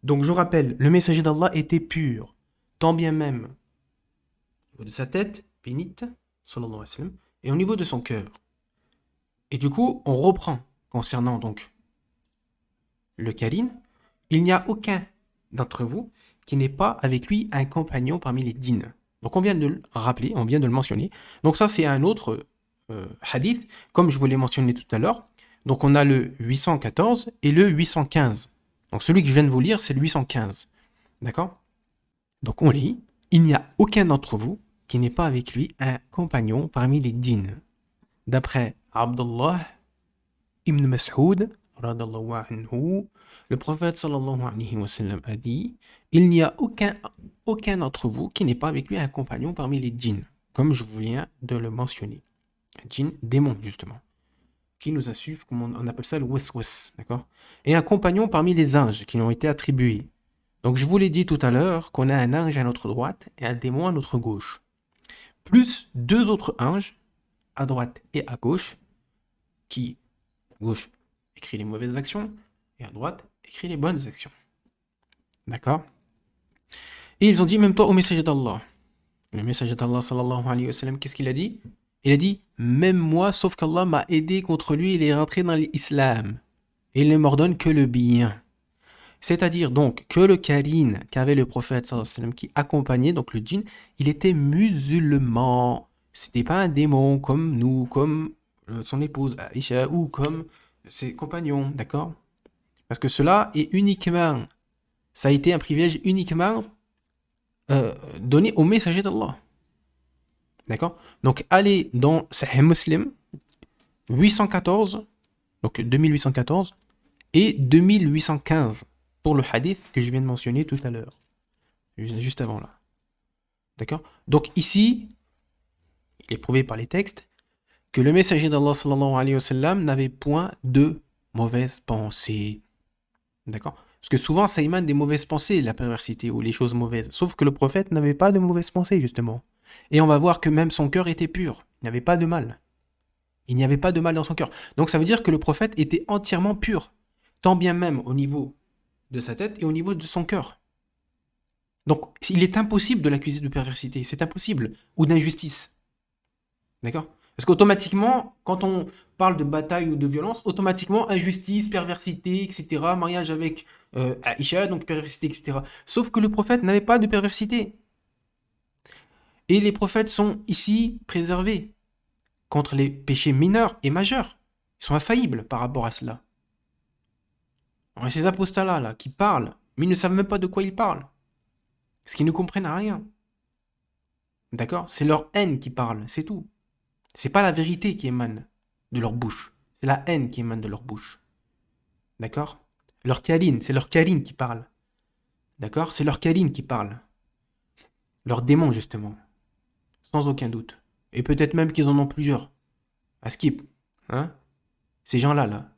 Donc, je rappelle, le messager d'Allah était pur, tant bien même au niveau de sa tête, bénite, sallallahu alayhi wa sallam, et au niveau de son cœur. Et du coup, on reprend concernant donc le Karin. Il n'y a aucun d'entre vous qui n'est pas avec lui un compagnon parmi les djinns. Donc on vient de le rappeler, on vient de le mentionner. Donc ça c'est un autre hadith, comme je vous l'ai mentionné tout à l'heure. Donc on a le 814 et le 815. Donc celui que je viens de vous lire, c'est le 815. D'accord? Donc on lit, il n'y a aucun d'entre vous qui n'est pas avec lui un compagnon parmi les djinns. D'après Abdullah ibn Mas'ud, radallahu anhu, le prophète sallallahu alayhi wa sallam a dit, il n'y a aucun d'entre vous qui n'est pas avec lui un compagnon parmi les djinns, comme je viens de le mentionner. Un djinn, démon justement, qui nous insuffle, comme on appelle ça le waswas, d'accord? Et un compagnon parmi les anges qui lui ont été attribués. Donc je vous l'ai dit tout à l'heure qu'on a un ange à notre droite et un démon à notre gauche. Plus deux autres anges, à droite et à gauche, qui, à gauche, écrit les mauvaises actions, et à droite, écrit les bonnes actions. D'accord? Et ils ont dit, même toi, au messager d'Allah. Le messager d'Allah, sallallahu alayhi wa sallam, qu'est-ce qu'il a dit? Il a dit, même moi, sauf qu'Allah m'a aidé contre lui, il est rentré dans l'islam. Et il ne m'ordonne que le bien. C'est-à-dire donc que le Karin qu'avait le prophète sallallahu alayhi wa sallam, qui accompagnait donc le djinn, il était musulman. C'était pas un démon comme nous, comme son épouse Aïcha, ou comme ses compagnons, d'accord? Parce que cela est uniquement, ça a été un privilège uniquement donné au messager d'Allah. D'accord? Donc, allez dans Sahih Muslim 814, donc 2814, et 2815, pour le hadith que je viens de mentionner tout à l'heure, juste avant là. D'accord? Donc, ici, il est prouvé par les textes que le messager d'Allah sallallahu alayhi wa sallam n'avait point de mauvaises pensées. D'accord? Parce que souvent, ça émane des mauvaises pensées, la perversité ou les choses mauvaises. Sauf que le prophète n'avait pas de mauvaises pensées, justement. Et on va voir que même son cœur était pur. Il n'y avait pas de mal. Il n'y avait pas de mal dans son cœur. Donc ça veut dire que le prophète était entièrement pur. Tant bien même au niveau de sa tête et au niveau de son cœur. Donc il est impossible de l'accuser de perversité. C'est impossible. Ou d'injustice. D'accord? Parce qu'automatiquement, quand on parle de bataille ou de violence, automatiquement, injustice, perversité, etc., mariage avec Aïcha, donc perversité, etc. Sauf que le prophète n'avait pas de perversité. Et les prophètes sont ici préservés contre les péchés mineurs et majeurs. Ils sont infaillibles par rapport à cela. Alors, ces apostats-là là, qui parlent, mais ils ne savent même pas de quoi ils parlent. Parce qu'ils ne comprennent rien. D'accord? C'est leur haine qui parle, c'est tout. C'est pas la vérité qui émane de leur bouche. C'est la haine qui émane de leur bouche. D'accord? Leur câline, c'est leur câline qui parle. D'accord? C'est leur câline qui parle. Leur démon, justement. Sans aucun doute. Et peut-être même qu'ils en ont plusieurs. À skip. Hein? Ces gens-là, là.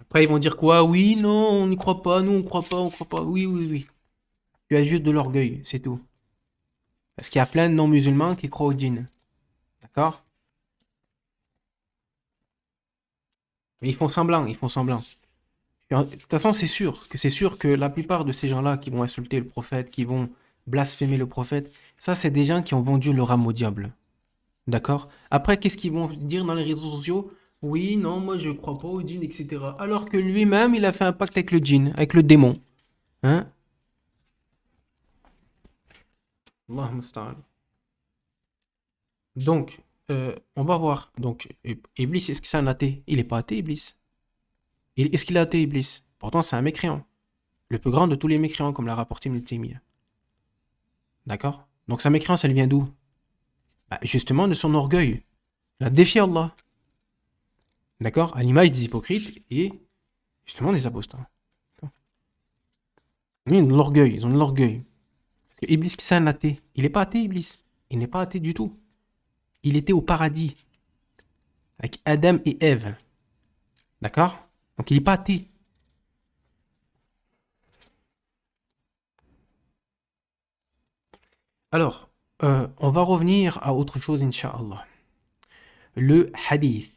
Après, ils vont dire quoi? Oui, non, on n'y croit pas. Nous, on croit pas, on croit pas. Oui, oui, oui. Tu as juste de l'orgueil, c'est tout. Parce qu'il y a plein de non-musulmans qui croient au djinn. D'accord? Mais ils font semblant, ils font semblant. De toute façon, c'est sûr que la plupart de ces gens-là qui vont insulter le prophète, qui vont blasphémer le prophète, ça, c'est des gens qui ont vendu leur âme au diable. D'accord? Après, qu'est-ce qu'ils vont dire dans les réseaux sociaux? Oui, non, moi je crois pas au djinn, etc. Alors que lui-même, il a fait un pacte avec le djinn, avec le démon. Hein? Allah musta'an. Donc, on va voir. Donc, Iblis, est-ce que c'est un athée? Il n'est pas athée, Iblis. Est-ce qu'il est athée, Iblis? Pourtant, c'est un mécréant. Le plus grand de tous les mécréants, comme l'a rapporté Ibn Taymiyyah. D'accord? Donc, sa mécréance, elle vient d'où? Bah, justement, de son orgueil. Il a défié Allah. D'accord? À l'image des hypocrites et justement des apostats. Ils ont de l'orgueil, ils ont de l'orgueil. Parce que Iblis, c'est un athée. Il n'est pas athée, Iblis. Il n'est pas athée du tout. Il était au paradis. Avec Adam et Ève. D'accord? Donc il n'est pas athée. Alors, on va revenir à autre chose, Inch'Allah. Le hadith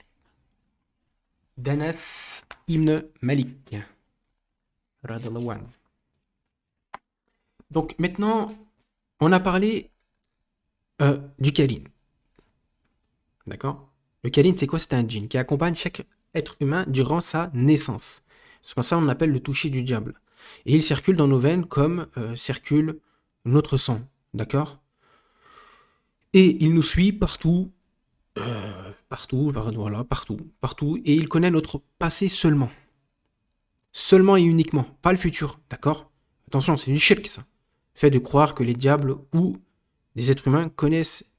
d'Anas ibn Malik. Radallahu anhu. Donc maintenant, on a parlé du Kalin. D'accord? Le Kalin, c'est quoi? C'est un djinn qui accompagne chaque être humain durant sa naissance. C'est comme ça on appelle le toucher du diable. Et il circule dans nos veines comme circule notre sang. D'accord? Et il nous suit partout, voilà, partout. Et il connaît notre passé seulement. Seulement et uniquement, pas le futur. D'accord? Attention, c'est du shirk ça. Le fait de croire que les diables ou les êtres humains connaissent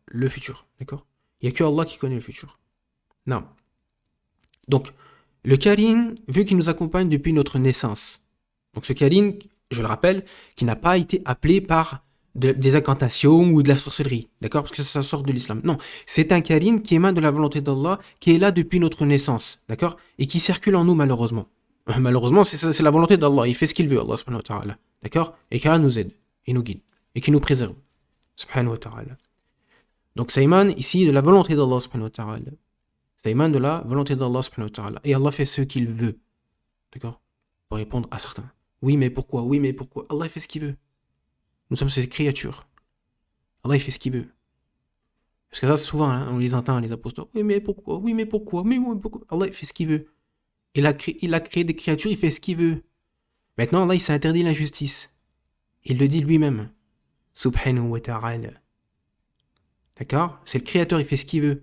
le futur. D'accord? Il n'y a que Allah qui connaît le futur. Non. Donc, le Karin, vu qu'il nous accompagne depuis notre naissance. Donc ce Karin, je le rappelle, qui n'a pas été appelé par des incantations ou de la sorcellerie. D'accord? Parce que ça sort de l'islam. Non. C'est un Karin qui émane de la volonté d'Allah, qui est là depuis notre naissance. D'accord? Et qui circule en nous malheureusement. Malheureusement, c'est la volonté d'Allah. Il fait ce qu'il veut, Allah subhanahu wa ta'ala. D'accord? Et qu'Allah nous aide, et nous guide, et qui nous préserve. Subhanahu wa ta'ala. Donc ça émane ici de la volonté d'Allah subhanahu wa ta'ala. Ça émane de la volonté d'Allah subhanahu wa ta'ala. Et Allah fait ce qu'il veut. D'accord? Pour répondre à certains. Oui, mais pourquoi? Oui, mais pourquoi? Allah fait ce qu'il veut. Nous sommes ses créatures. Allah il fait ce qu'il veut. Parce que là, souvent, hein, on les entend, les apôtres. Oui, mais pourquoi? Oui, mais pourquoi? Oui, mais pourquoi? Allah il fait ce qu'il veut. Il a créé des créatures, il fait ce qu'il veut. Maintenant, Allah il s'est interdit l'injustice. Il le dit lui-même. Subhanahu wa ta'ala. D'accord? C'est le créateur, il fait ce qu'il veut.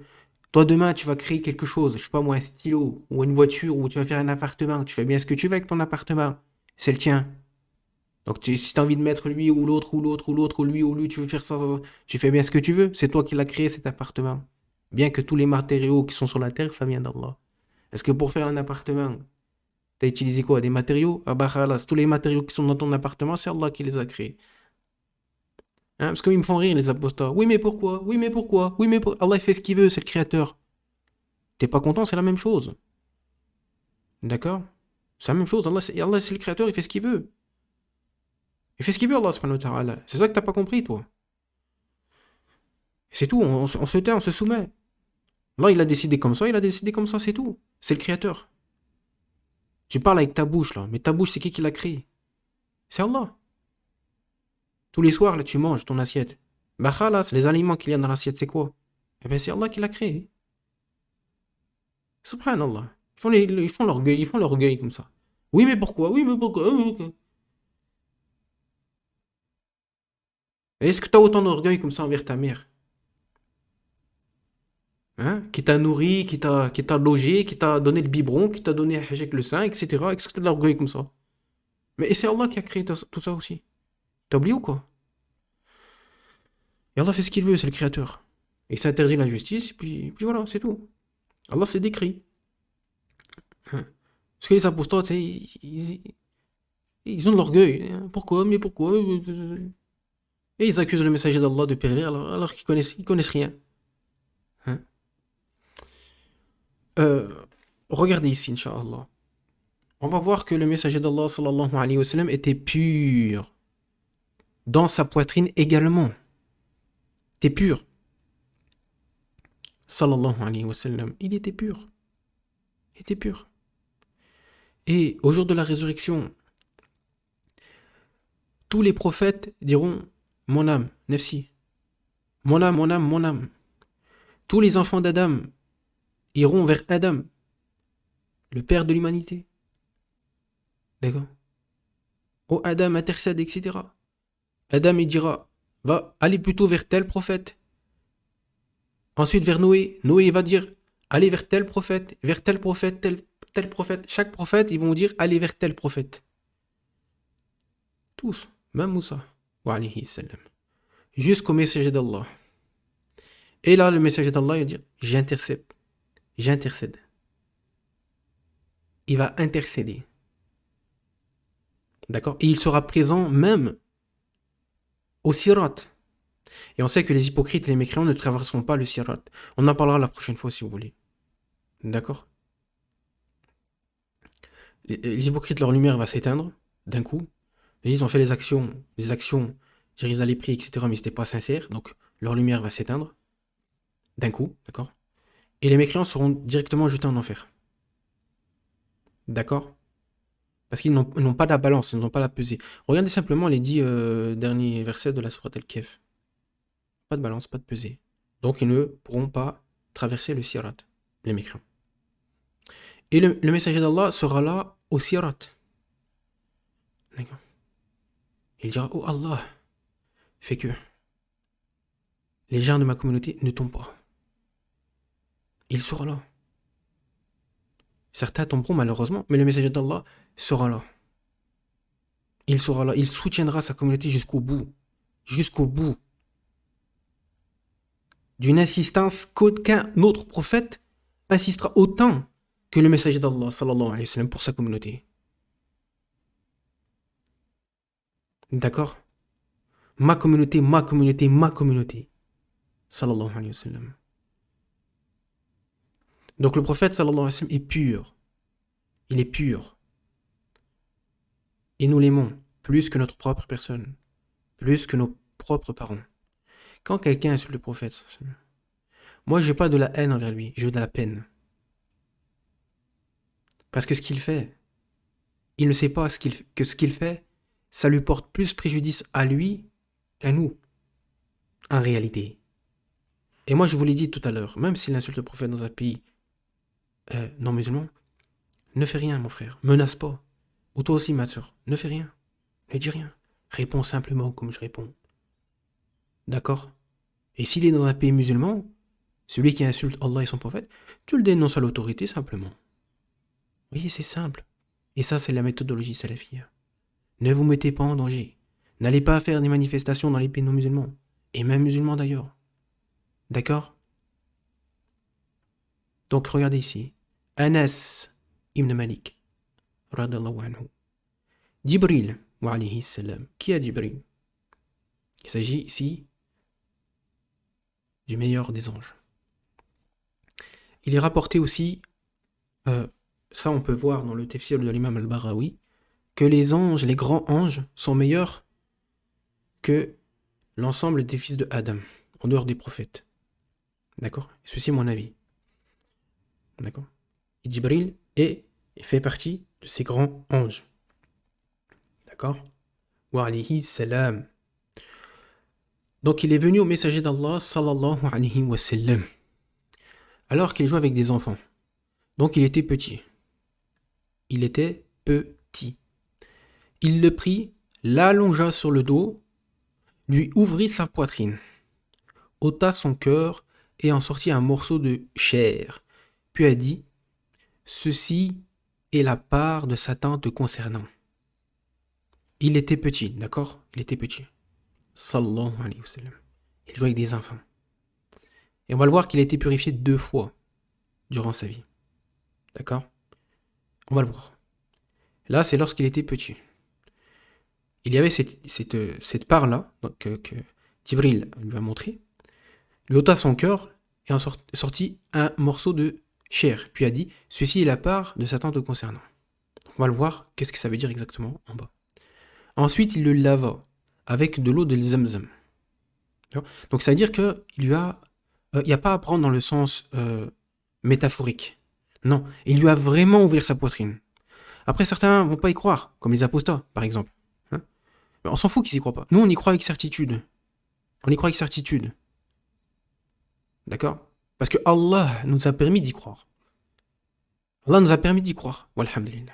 Toi, demain, tu vas créer quelque chose, je sais pas moi, un stylo, ou une voiture, ou tu vas faire un appartement. Tu fais bien ce que tu veux avec ton appartement. C'est le tien. Donc, si tu as envie de mettre lui, ou l'autre, ou l'autre, ou l'autre, ou lui, tu veux faire ça, tu fais bien ce que tu veux. C'est toi qui l'as créé, cet appartement. Bien que tous les matériaux qui sont sur la terre, ça vient d'Allah. Est-ce que pour faire un appartement, tu as utilisé quoi? Des matériaux? Ah bah, khalas, tous les matériaux qui sont dans ton appartement, c'est Allah qui les a créés. Hein, parce qu'ils me font rire, les apostats. Oui, mais pourquoi? Oui, mais pourquoi? Oui, mais pourquoi? Allah il fait ce qu'il veut, c'est le créateur. T'es pas content, c'est la même chose. D'accord? C'est la même chose. Allah c'est le créateur, il fait ce qu'il veut. Il fait ce qu'il veut, Allah subhanahu wa ta'ala. C'est ça que t'as pas compris, toi. C'est tout, on se tait, on se soumet. Allah, il a décidé comme ça, il a décidé comme ça, c'est tout. C'est le créateur. Tu parles avec ta bouche, là. Mais ta bouche, c'est qui l'a créé? C'est Allah. Tous les soirs, là, tu manges ton assiette. Bah, khalas, les aliments qu'il y a dans l'assiette, c'est quoi? Eh bien, c'est Allah qui l'a créé. Subhanallah. Ils font l'orgueil comme ça. Oui, mais pourquoi? Oui, mais pourquoi? Oui, mais pourquoi? Est-ce que tu as autant d'orgueil comme ça envers ta mère? Hein? Qui t'a nourri, qui t'a logé, qui t'a donné le biberon, qui t'a donné avec le sein, etc. Est-ce que tu as de l'orgueil comme ça? Mais et c'est Allah qui a créé tout ça aussi. T'as oublié ou quoi? Et Allah fait ce qu'il veut, c'est le créateur. Et il s'interdit l'injustice, puis voilà, c'est tout. Allah c'est décrit. Hein? Parce que les apostats, tu sais, ils ont de l'orgueil. Hein. Pourquoi? Mais pourquoi? Et ils accusent le messager d'Allah de périr alors qu'ils connaissent rien. Hein? Euh, regardez ici, Inch'Allah. On va voir que le messager d'Allah sallallahu alayhi wa sallam était pur. Dans sa poitrine également. Était pur. Sallallahu alayhi wa sallam. Il était pur. Il était pur. Et au jour de la résurrection, tous les prophètes diront mon âme, nafsi. Mon âme, mon âme, mon âme. Tous les enfants d'Adam iront vers Adam, le père de l'humanité. D'accord? Oh Adam, intercède, etc. Adam, il dira, va aller plutôt vers tel prophète. Ensuite vers Noé. Noé va dire, allez vers tel prophète, tel prophète. Chaque prophète, ils vont dire, allez vers tel prophète. Tous, même Moussa, wa alayhi salam. Jusqu'au messager d'Allah. Et là, le messager d'Allah, il va dire, j'intercède. Il va intercéder. D'accord? Et il sera présent même au sirat. Et on sait que les hypocrites et les mécréants ne traverseront pas le sirat. On en parlera la prochaine fois si vous voulez. D'accord? Les hypocrites, leur lumière va s'éteindre d'un coup. Ils ont fait les actions Ils allaient prier, etc., mais ils n'étaient pas sincères, donc leur lumière va s'éteindre d'un coup, d'accord? Et les mécréants seront directement jetés en enfer. D'accord? Parce qu'ils n'ont pas la balance, ils n'ont pas la pesée. Regardez simplement les 10 derniers versets de la sourate Al-Kahf. Pas de balance, pas de pesée. Donc ils ne pourront pas traverser le sirat, les mécréants. Et le messager d'Allah sera là au sirat. D'accord? Il dira, oh Allah, fais que les gens de ma communauté ne tombent pas. Il sera là. Certains tomberont malheureusement, mais le messager d'Allah sera là. Il sera là, il soutiendra sa communauté jusqu'au bout. Jusqu'au bout. D'une insistance qu'aucun autre prophète insistera autant que le messager d'Allah sallallahu alayhi wa sallam pour sa communauté. D'accord? Ma communauté, ma communauté, ma communauté. Sallallahu alayhi wa sallam. Donc le prophète sallallahu alayhi wa sallam est pur. Il est pur. Et nous l'aimons plus que notre propre personne. Plus que nos propres parents. Quand quelqu'un insulte le prophète, moi je n'ai pas de la haine envers lui, je veux de la peine. Parce que ce qu'il fait, il ne sait pas que ce qu'il fait, ça lui porte plus préjudice à lui qu'à nous, en réalité. Et moi je vous l'ai dit tout à l'heure, même s'il insulte le prophète dans un pays non musulman, ne fais rien mon frère, menace pas. Ou toi aussi ma soeur, ne fais rien, ne dis rien. Réponds simplement comme je réponds. D'accord? Et s'il est dans un pays musulman, celui qui insulte Allah et son prophète, tu le dénonces à l'autorité simplement. Oui, c'est simple. Et ça, c'est la méthodologie salafiyya. Ne vous mettez pas en danger. N'allez pas faire des manifestations dans les pays non musulmans. Et même musulmans d'ailleurs. D'accord? Donc regardez ici. Anas ibn Malik. Radallahu anhu. Jibril. Wa alayhi salam. Qui est Jibril? Il s'agit ici du meilleur des anges. Il est rapporté aussi, ça on peut voir dans le tafsir de l'imam al-Baghawi, que les anges, les grands anges, sont meilleurs que l'ensemble des fils de Adam, en dehors des prophètes. D'accord? Ceci est mon avis. D'accord? Et Jibril fait partie de ces grands anges. D'accord? Wa alayhi salam. Donc il est venu au messager d'Allah sallallahu alayhi wa sallam, alors qu'il jouait avec des enfants. Donc il était petit. Il était petit. Il le prit, l'allongea sur le dos, lui ouvrit sa poitrine, ôta son cœur et en sortit un morceau de chair, puis a dit, ceci est la part de Satan te concernant. Il était petit, d'accord? Il était petit. Sallallahu alayhi wa sallam. Il jouait avec des enfants. Et on va le voir qu'il a été purifié 2 fois durant sa vie. D'accord? On va le voir. Là, c'est lorsqu'il était petit. Il y avait cette part-là que Jibril lui a montré, lui ôta son cœur et en sortit un morceau de chair, puis a dit, ceci est la part de Satan te concernant. On va le voir, qu'est-ce que ça veut dire exactement en bas. Ensuite, il le lava avec de l'eau de Zamzam. Donc ça veut dire qu'il lui a... il n'y a pas à prendre dans le sens métaphorique. Non, il lui a vraiment ouvert sa poitrine. Après, certains ne vont pas y croire, comme les apostats, par exemple. Hein? On s'en fout qu'ils y croient pas. Nous, on y croit avec certitude. On y croit avec certitude. D'accord? Parce que Allah nous a permis d'y croire. Allah nous a permis d'y croire. Walhamdulillah.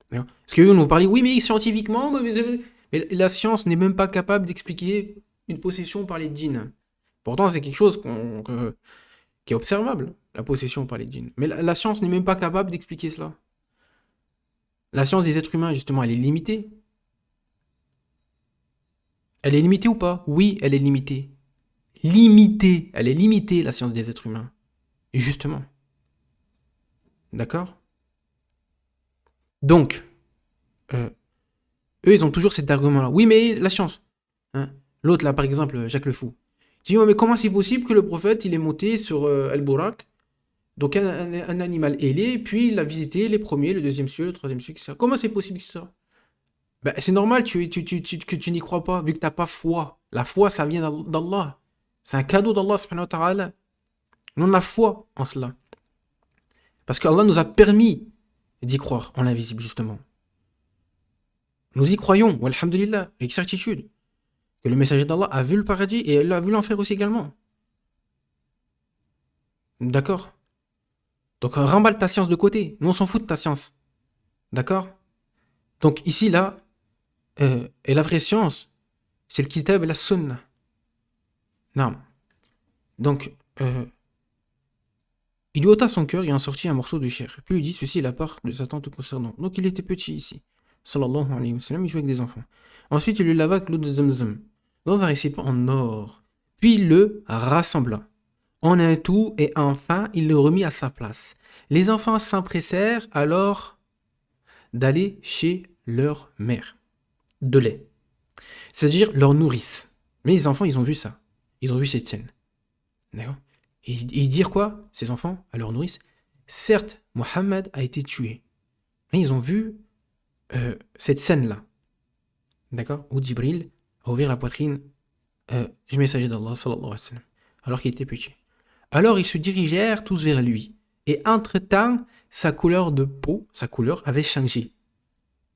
D'accord? Parce que vous nous parlez, oui, mais scientifiquement, mais la science n'est même pas capable d'expliquer une possession par les djinns. Pourtant, c'est quelque chose qui est observable, la possession par les djinns. Mais la science n'est même pas capable d'expliquer cela. La science des êtres humains, justement, elle est limitée. Elle est limitée ou pas? Oui, elle est limitée. Limitée. Elle est limitée, la science des êtres humains. Et justement. D'accord? Donc, eux, ils ont toujours cet argument-là. Oui, mais la science. Hein? L'autre, là, par exemple, Jacques le Fou. Il dit, mais comment c'est possible que le prophète, il est monté sur Al-Burak, donc un animal ailé, puis il a visité les premiers, le deuxième ciel, le troisième ciel, etc. Comment c'est possible, etc. Ben, c'est normal que tu n'y crois pas, vu que tu n'as pas foi. La foi, ça vient d'Allah. C'est un cadeau d'Allah, subhanahu wa ta'ala. Nous, on a foi en cela. Parce qu'Allah nous a permis d'y croire en l'invisible, justement. Nous y croyons, alhamdulillah, avec certitude, que le messager d'Allah a vu le paradis et il a vu l'enfer aussi également. D'accord? Donc, remballe ta science de côté. Nous, on s'en fout de ta science. D'accord? Donc, ici, là, et la vraie science, c'est le kitab et la sunna. Non. Donc, il lui ôta son cœur et en sortit un morceau de chair. Puis il dit, ceci est la part de Satan te concernant. Donc, il était petit ici. Sallallahu alayhi wa sallam, il jouait avec des enfants. Ensuite, il lui lava avec l'eau de Zamzam, dans un récipient en or. Puis il le rassembla en un tout et enfin, il le remit à sa place. Les enfants s'empressèrent alors d'aller chez leur mère de lait, c'est-à-dire leur nourrice. Mais les enfants, ils ont vu ça. Ils ont vu cette scène. D'accord? Et ils dirent quoi, ces enfants, à leur nourrice? Certes, Mohammed a été tué. Mais ils ont vu cette scène-là. D'accord? Où Djibril a ouvert la poitrine du messager d'Allah, sallallahu alayhi wa sallam, alors qu'il était petit. Alors ils se dirigèrent tous vers lui. Et entre-temps, sa couleur de peau, sa couleur avait changé.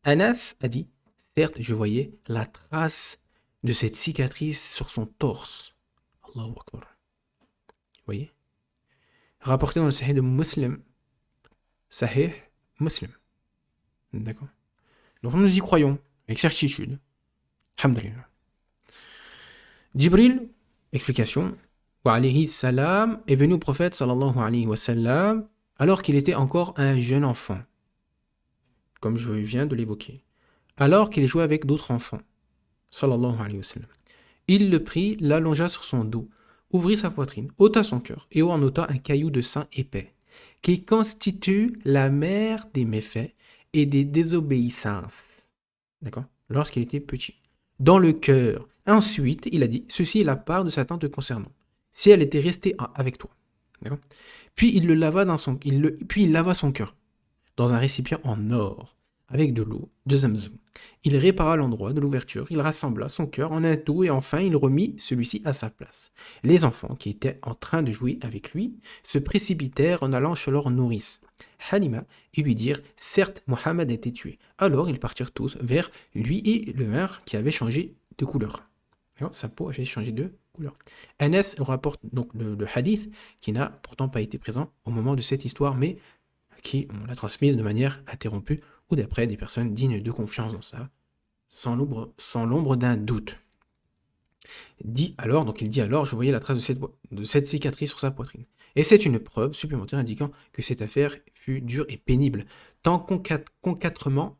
Anas a dit, certes, je voyais la trace de cette cicatrice sur son torse. Allahu Akbar. Vous voyez? Rapporté dans le Sahih de Muslim. Sahih Muslim. D'accord? Donc nous y croyons, avec certitude. Alhamdulillah. Jibril, explication, wa alayhi salam, est venu au prophète sallallahu alayhi wa sallam alors qu'il était encore un jeune enfant, comme je viens de l'évoquer, alors qu'il jouait avec d'autres enfants, sallallahu alayhi wa sallam. Il le prit, l'allongea sur son dos, ouvrit sa poitrine, ôta son cœur et en ôta un caillou de sang épais, qui constitue la mère des méfaits et des désobéissances. D'accord? Lorsqu'il était petit. Dans le cœur. Ensuite, il a dit, ceci est la part de Satan te concernant, si elle était restée avec toi. D'accord? Puis il lava son cœur dans un récipient en or, avec de l'eau, de Zamzam. Il répara l'endroit de l'ouverture, il rassembla son cœur en un tout et enfin il remit celui-ci à sa place. Les enfants qui étaient en train de jouer avec lui se précipitèrent en allant chez leur nourrice, Halima, et lui dirent, certes, Mohammed a été tué. Alors ils partirent tous vers lui et le maire qui avait changé de couleur. Alors, sa peau avait changé de couleur. Anas rapporte donc le hadith qui n'a pourtant pas été présent au moment de cette histoire, mais qui on l'a transmise de manière interrompue ou d'après des personnes dignes de confiance dans ça, sans l'ombre d'un doute. Il dit alors, je voyais la trace de cette cicatrice sur sa poitrine. Et c'est une preuve supplémentaire indiquant que cette affaire fut dure et pénible, tant concrètement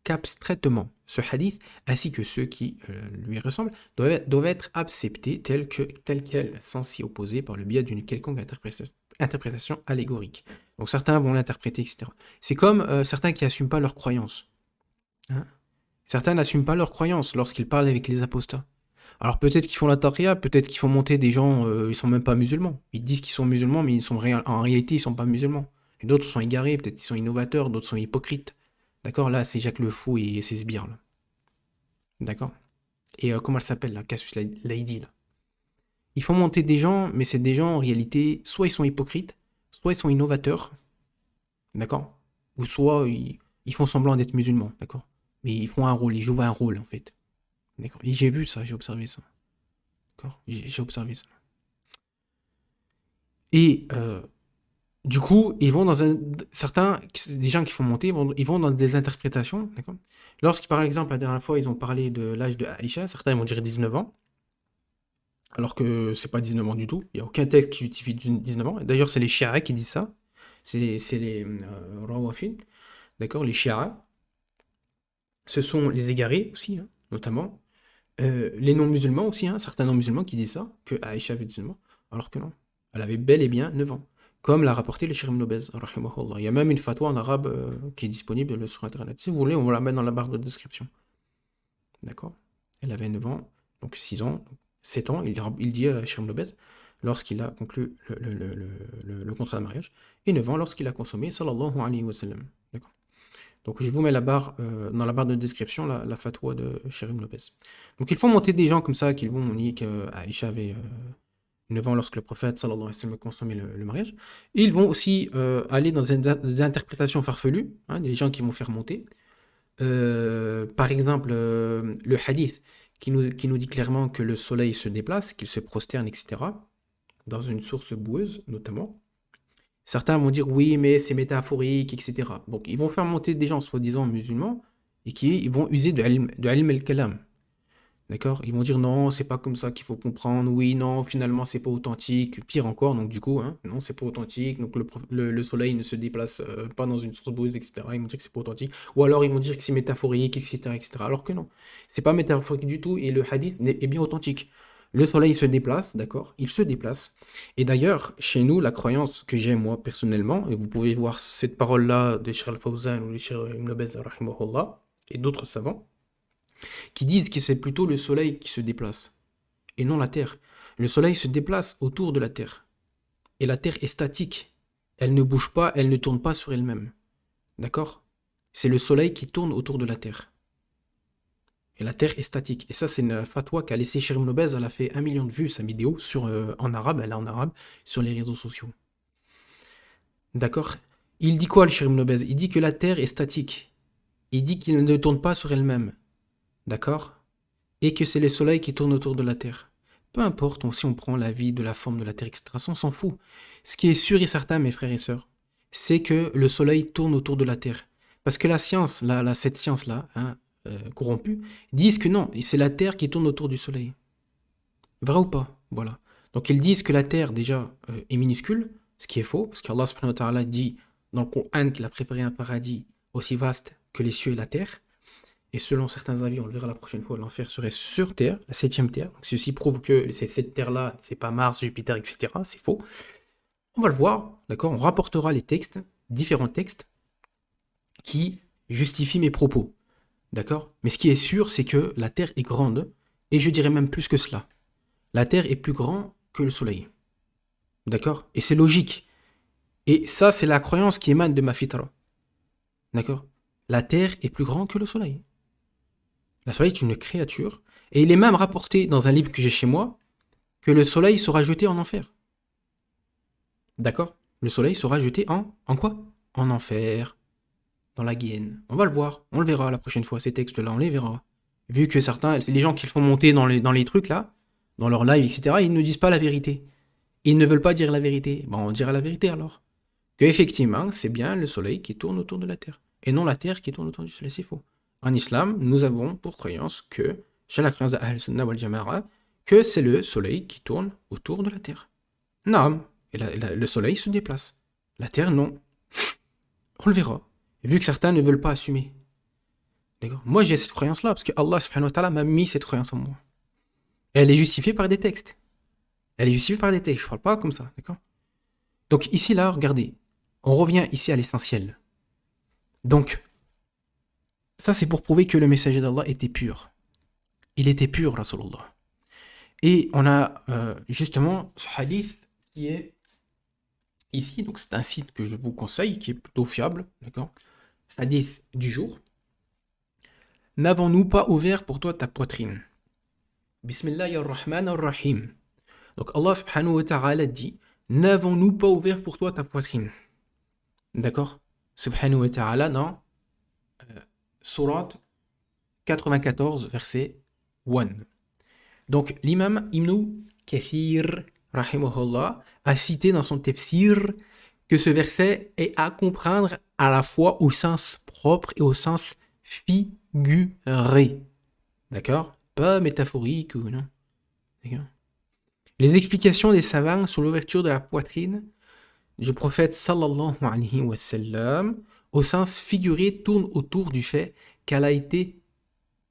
qu'abstraitement. Ce hadith, ainsi que ceux qui lui ressemblent, doivent être acceptés tels quels, sans s'y opposer par le biais d'une quelconque interprétation allégorique. Donc certains vont l'interpréter, etc. C'est comme certains qui n'assument pas leur croyance. Hein. Certains n'assument pas leur croyance lorsqu'ils parlent avec les apostats. Alors peut-être qu'ils font la taqiyya, peut-être qu'ils font monter des gens, ils sont même pas musulmans. Ils disent qu'ils sont musulmans, mais en réalité, ils sont pas musulmans. Et d'autres sont égarés, peut-être qu'ils sont innovateurs, d'autres sont hypocrites. D'accord? Là, c'est Jacques Le Fou et ses sbires, là. D'accord? Et comment elle s'appelle, là? Cassius Lady, là. Ils font monter des gens, mais c'est des gens, en réalité, soit ils sont hypocrites, soit ils sont innovateurs. D'accord? Ou soit ils font semblant d'être musulmans. D'accord? Mais ils font un rôle, ils jouent un rôle, en fait. D'accord? Et j'ai vu ça, j'ai observé ça. D'accord? J'ai observé ça. Et du coup, ils vont dans des gens qui font monter, ils vont dans des interprétations, d'accord? Par exemple, la dernière fois, ils ont parlé de l'âge de Aïcha, certains vont dire 19 ans, alors que c'est pas 19 ans du tout. Il n'y a aucun texte qui justifie 19 ans. D'ailleurs, c'est les Shi'a qui disent ça. C'est les Rawafid, d'accord? Les Shi'a. Ce sont les égarés aussi, hein, notamment. Les non-musulmans aussi, hein, certains non-musulmans qui disent ça, que Aïcha avait 19 ans, alors que non. Elle avait bel et bien 9 ans. Comme l'a rapporté le Cheikh Ibn Baz, rahimahullah. Il y a même une fatwa en arabe qui est disponible sur Internet. Si vous voulez, on va la mettre dans la barre de description. D'accord? Elle avait 9 ans, donc 6 ans, 7 ans, il dit à Cheikh Ibn Baz, lorsqu'il a conclu le contrat de mariage, et 9 ans lorsqu'il a consommé, sallallahu alayhi wa sallam. D'accord? Donc je vous mets dans la barre de description la fatwa de Cheikh Ibn Baz. Donc ils font monter des gens comme ça qui vont nier qu'Aïcha avait 9 ans lorsque le prophète sallallahu alayhi wa sallam a consommé le mariage. Et ils vont aussi aller dans des interprétations farfelues, hein, des gens qui vont faire monter. Par exemple, le hadith qui nous dit clairement que le soleil se déplace, qu'il se prosterne, etc., dans une source boueuse notamment. Certains vont dire oui, mais c'est métaphorique, etc. Donc, ils vont faire monter des gens soi-disant musulmans et ils vont user de ilm al-kalam. D'accord? Ils vont dire non, c'est pas comme ça qu'il faut comprendre. Oui, non, finalement, c'est pas authentique. Pire encore, donc du coup, hein, non, c'est pas authentique. Donc le soleil ne se déplace pas dans une source boueuse, etc. Ils vont dire que c'est pas authentique. Ou alors ils vont dire que c'est métaphorique, etc., etc. Alors que non, c'est pas métaphorique du tout et le hadith est bien authentique. Le soleil se déplace, d'accord? Il se déplace. Et d'ailleurs, chez nous, la croyance que j'ai moi personnellement, et vous pouvez voir cette parole-là de Cheikh Al-Fawzan ou de Cheikh Ibn Baz, rahimahullah, et d'autres savants, qui disent que c'est plutôt le soleil qui se déplace, et non la Terre. Le soleil se déplace autour de la Terre, et la Terre est statique. Elle ne bouge pas, elle ne tourne pas sur elle-même. D'accord? C'est le soleil qui tourne autour de la Terre. Et la Terre est statique. Et ça, c'est une fatwa qu'a laissé Cheikh Ibn Baz. Elle a fait 1 million de vues, sa vidéo, en arabe, elle est en arabe, sur les réseaux sociaux. D'accord? Il dit quoi, le Cheikh Ibn Baz? Il dit que la Terre est statique. Il dit qu'il ne tourne pas sur elle-même. D'accord? Et que c'est le soleil qui tourne autour de la Terre. Peu importe si on prend la vie de la forme de la Terre, etc. Ça, on s'en fout. Ce qui est sûr et certain, mes frères et sœurs, c'est que le soleil tourne autour de la Terre. Parce que la science, cette science-là, hein, corrompue, disent que non, c'est la Terre qui tourne autour du soleil. Vrai ou pas? Voilà. Donc ils disent que la Terre, déjà, est minuscule, ce qui est faux, parce qu'Allah subhanahu wa ta'ala dit dans le Coran qu'il a préparé un paradis aussi vaste que les cieux et la terre. Et selon certains avis, on le verra la prochaine fois, l'enfer serait sur Terre, la 7e Terre. Donc ceci prouve que cette Terre-là, c'est pas Mars, Jupiter, etc. C'est faux. On va le voir, d'accord? On rapportera les textes, différents textes, qui justifient mes propos, d'accord? Mais ce qui est sûr, c'est que la Terre est grande, et je dirais même plus que cela. La Terre est plus grande que le Soleil, d'accord? Et c'est logique. Et ça, c'est la croyance qui émane de ma fitra, d'accord? La Terre est plus grande que le Soleil. Le soleil est une créature, et il est même rapporté dans un livre que j'ai chez moi, que le soleil sera jeté en enfer. D'accord? Le soleil sera jeté en quoi? En enfer, dans la guienne. On va le voir, on le verra la prochaine fois, ces textes-là, on les verra. Vu que certains, c'est les gens qui le font monter dans les trucs là, dans leur live, etc., ils ne disent pas la vérité. Ils ne veulent pas dire la vérité. Bon, on dira la vérité alors. Que effectivement, c'est bien le soleil qui tourne autour de la terre, et non la terre qui tourne autour du soleil, c'est faux. En islam, nous avons pour croyance que, chez la croyance d'Ahl Sunnah wal Jama'a, que c'est le soleil qui tourne autour de la terre. Naam. Et le soleil se déplace. La terre, non. On le verra. Vu que certains ne veulent pas assumer. D'accord? Moi, j'ai cette croyance-là, parce que Allah subhanahu wa ta'ala m'a mis cette croyance en moi. Et elle est justifiée par des textes. Elle est justifiée par des textes. Je ne parle pas comme ça, d'accord? Donc ici, là, regardez. On revient ici à l'essentiel. Donc, ça, c'est pour prouver que le messager d'Allah était pur. Il était pur, Rasulullah. Et on a justement ce hadith qui est ici. Donc, c'est un site que je vous conseille, qui est plutôt fiable. D'accord? Hadith du jour. N'avons-nous pas ouvert pour toi ta poitrine? Bismillahirrahmanirrahim. Donc, Allah subhanahu wa ta'ala dit, n'avons-nous pas ouvert pour toi ta poitrine? D'accord? Subhanahu wa ta'ala dans Sourate 94, verset 1. Donc, l'imam Ibn Kathir, rahimahullah, a cité dans son tafsir que ce verset est à comprendre à la fois au sens propre et au sens figuré. D'accord? Pas métaphorique ou non. D'accord? Les explications des savants sur l'ouverture de la poitrine du prophète sallallahu alayhi wa sallam au sens figuré tournent autour du fait qu'elle a été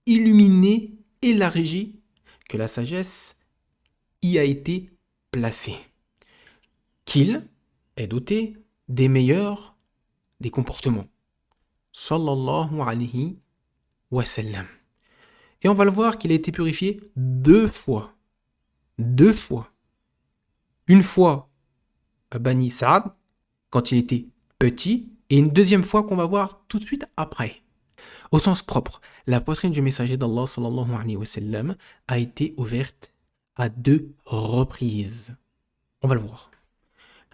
illuminée, élargie, que la sagesse y a été placée, qu'il est doté des meilleurs des comportements. Sallallahu alayhi wa sallam. Et on va le voir qu'il a été purifié 2 fois. 2 fois. Une fois à Bani Saad, quand il était petit, Et une deuxième fois qu'on va voir tout de suite après. Au sens propre, la poitrine du messager d'Allah sallallahu alayhi wa sallam a été ouverte à 2 reprises. On va le voir.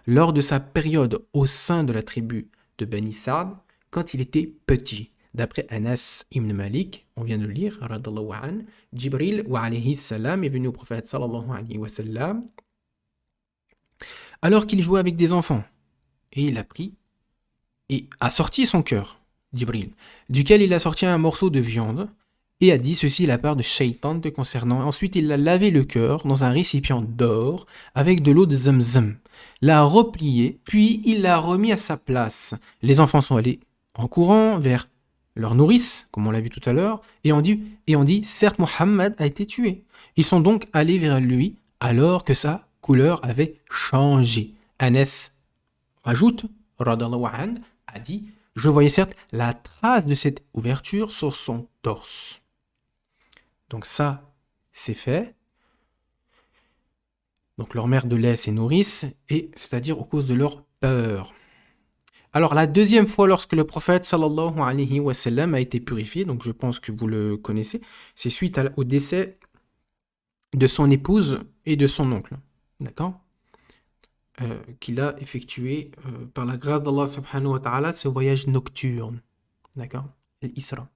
Lors de sa période au sein de la tribu de Bani Sa'd, quand il était petit. D'après Anas ibn Malik, on vient de le lire, radallahu an, Jibril wa alayhi salam est venu au prophète sallallahu alayhi wa sallam alors qu'il jouait avec des enfants. Et il a pris et a sorti son cœur, Jibril, duquel il a sorti un morceau de viande et a dit ceci est la part de Shaitan te concernant. Ensuite, il a lavé le cœur dans un récipient d'or avec de l'eau de Zamzam, l'a replié, puis il l'a remis à sa place. Les enfants sont allés en courant vers leur nourrice, comme on l'a vu tout à l'heure, et on dit certes, Mohammed a été tué. Ils sont donc allés vers lui alors que sa couleur avait changé. Anas rajoute, radallahu an, a dit je voyais certes la trace de cette ouverture sur son torse. Donc ça, c'est fait. Donc leur mère de lait, c'est nourrice, et c'est-à-dire au cause de leur peur. Alors la deuxième fois lorsque le prophète sallallahu alayhi wa sallam a été purifié, donc je pense que vous le connaissez, c'est suite au décès de son épouse et de son oncle. D'accord qu'il a effectué par la grâce d'Allah subhanahu wa ta'ala ce voyage nocturne. D'accord L'Isra.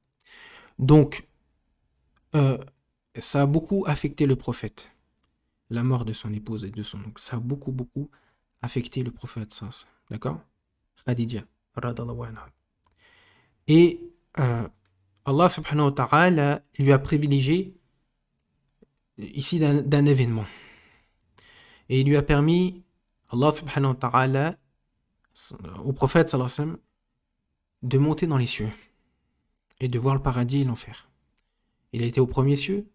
Donc, ça a beaucoup affecté le prophète. La mort de son épouse et de son oncle. Ça a beaucoup affecté le prophète. D'accord Khadija. Radallahu anha. Et Allah subhanahu wa ta'ala lui a privilégié ici d'un événement. Et il lui a permis Allah subhanahu wa ta'ala, au prophète sallallahu alayhi wa sallam, de monter dans les cieux et de voir le paradis et l'enfer. Il a été au premier cieux,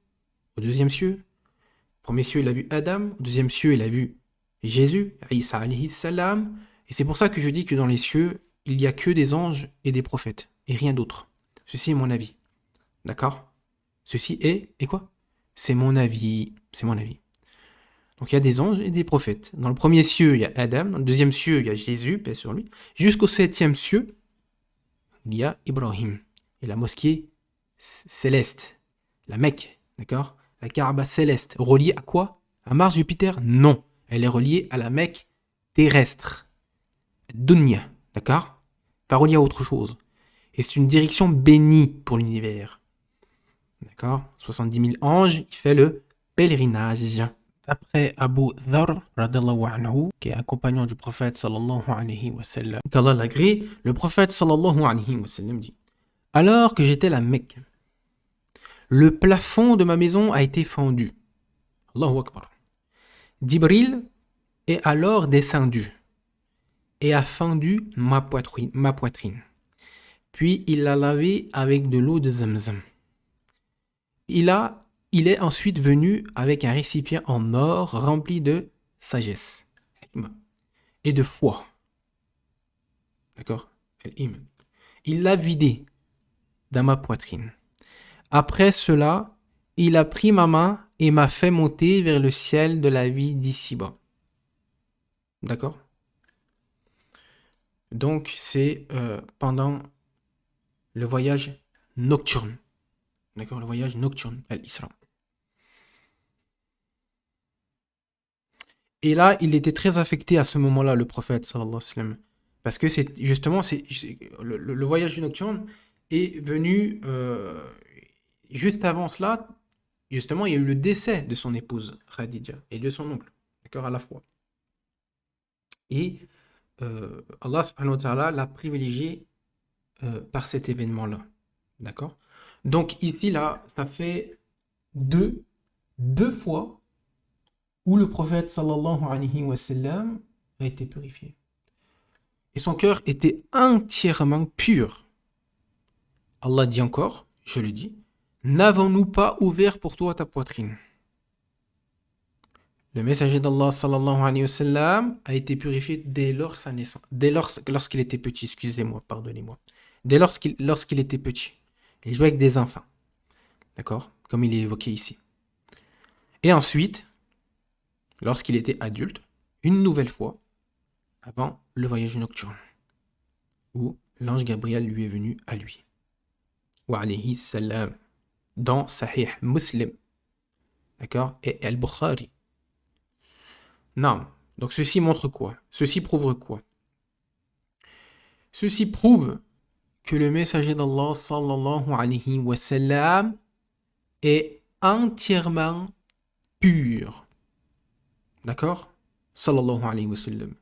au deuxième cieux. Au premier cieux, il a vu Adam. Au deuxième cieux, il a vu Jésus, Isa alayhi salam. Et c'est pour ça que je dis que dans les cieux, il n'y a que des anges et des prophètes, et rien d'autre. Ceci est mon avis. D'accord Ceci est quoi C'est mon avis. C'est mon avis. Donc il y a des anges et des prophètes. Dans le premier cieux, il y a Adam. Dans le deuxième cieux, il y a Jésus, paix sur lui. Jusqu'au 7e cieux, il y a Ibrahim. Et la mosquée céleste, la Mecque, d'accord La Kaaba céleste, reliée à quoi À Mars, Jupiter Non. Elle est reliée à la Mecque terrestre. Dunya, d'accord Pas reliée à autre chose. Et c'est une direction bénie pour l'univers. D'accord 70 000 anges, il fait le pèlerinage. Après Abu Dharr, radallahu anhu, qui est un compagnon du prophète sallallahu alayhi wa sallam, qu'Allah l'agrée, le prophète sallallahu alayhi wa sallam dit alors que j'étais à la Mecque, le plafond de ma maison a été fendu. Allahu Akbar. Jibril est alors descendu et a fendu ma poitrine. Puis il l'a lavé avec de l'eau de Zamzam. Il est ensuite venu avec un récipient en or rempli de sagesse et de foi. D'accord Il l'a vidé dans ma poitrine. Après cela, il a pris ma main et m'a fait monter vers le ciel de la vie d'ici-bas. D'accord Donc, c'est pendant le voyage nocturne. D'accord Le voyage nocturne, Al-Isra. Et là, il était très affecté à ce moment-là, le prophète, sallallahu alayhi wa sallam. Parce que c'est justement, le voyage nocturne est venu juste avant cela. Justement, il y a eu le décès de son épouse, Khadija, et de son oncle, d'accord, à la fois. Et Allah subhanahu wa ta'ala l'a privilégié par cet événement-là, d'accord. Donc ici, là, ça fait deux fois où le prophète sallallahu alayhi wa sallam a été purifié. Et son cœur était entièrement pur. Allah dit encore, je le dis, n'avons-nous pas ouvert pour toi ta poitrine? Le messager d'Allah sallallahu alayhi wa sallam a été purifié dès lors sa naissance, lorsqu'il était petit, excusez-moi, pardonnez-moi. Dès lorsqu'il était petit. Il jouait avec des enfants. D'accord? Comme il est évoqué ici. Et ensuite, lorsqu'il était adulte, une nouvelle fois, avant le voyage nocturne. où l'ange Gabriel lui est venu à lui. Wa alayhi salam. Dans Sahih Muslim. D'accord? Et Al-Bukhari. Non. Donc ceci montre quoi? Ceci prouve quoi? Ceci prouve que le messager d'Allah sallallahu alayhi wa sallam est entièrement pur. D'accord? Sallallahu alayhi wa sallam.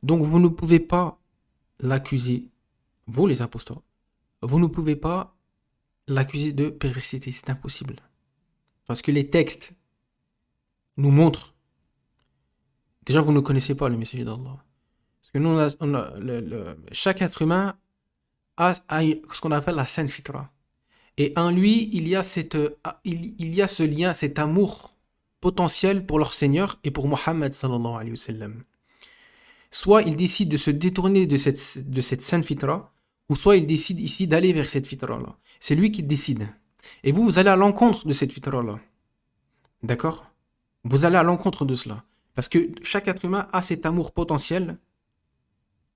Donc vous ne pouvez pas l'accuser, vous les apostles, vous ne pouvez pas l'accuser de perversité, c'est impossible. Parce que les textes nous montrent, déjà vous ne connaissez pas le messager d'Allah. Parce que nous, chaque être humain a ce qu'on appelle la sainte fitra. Et en lui, il y a ce lien, cet amour potentiel pour leur Seigneur et pour Mohammed sallallahu alayhi wa sallam. Soit il décide de se détourner de cette sainte fitra, ou soit il décide ici d'aller vers cette fitra-là. C'est lui qui décide. Et vous allez à l'encontre de cette fitra-là. D'accord? Vous allez à l'encontre de cela. Parce que chaque être humain a cet amour potentiel,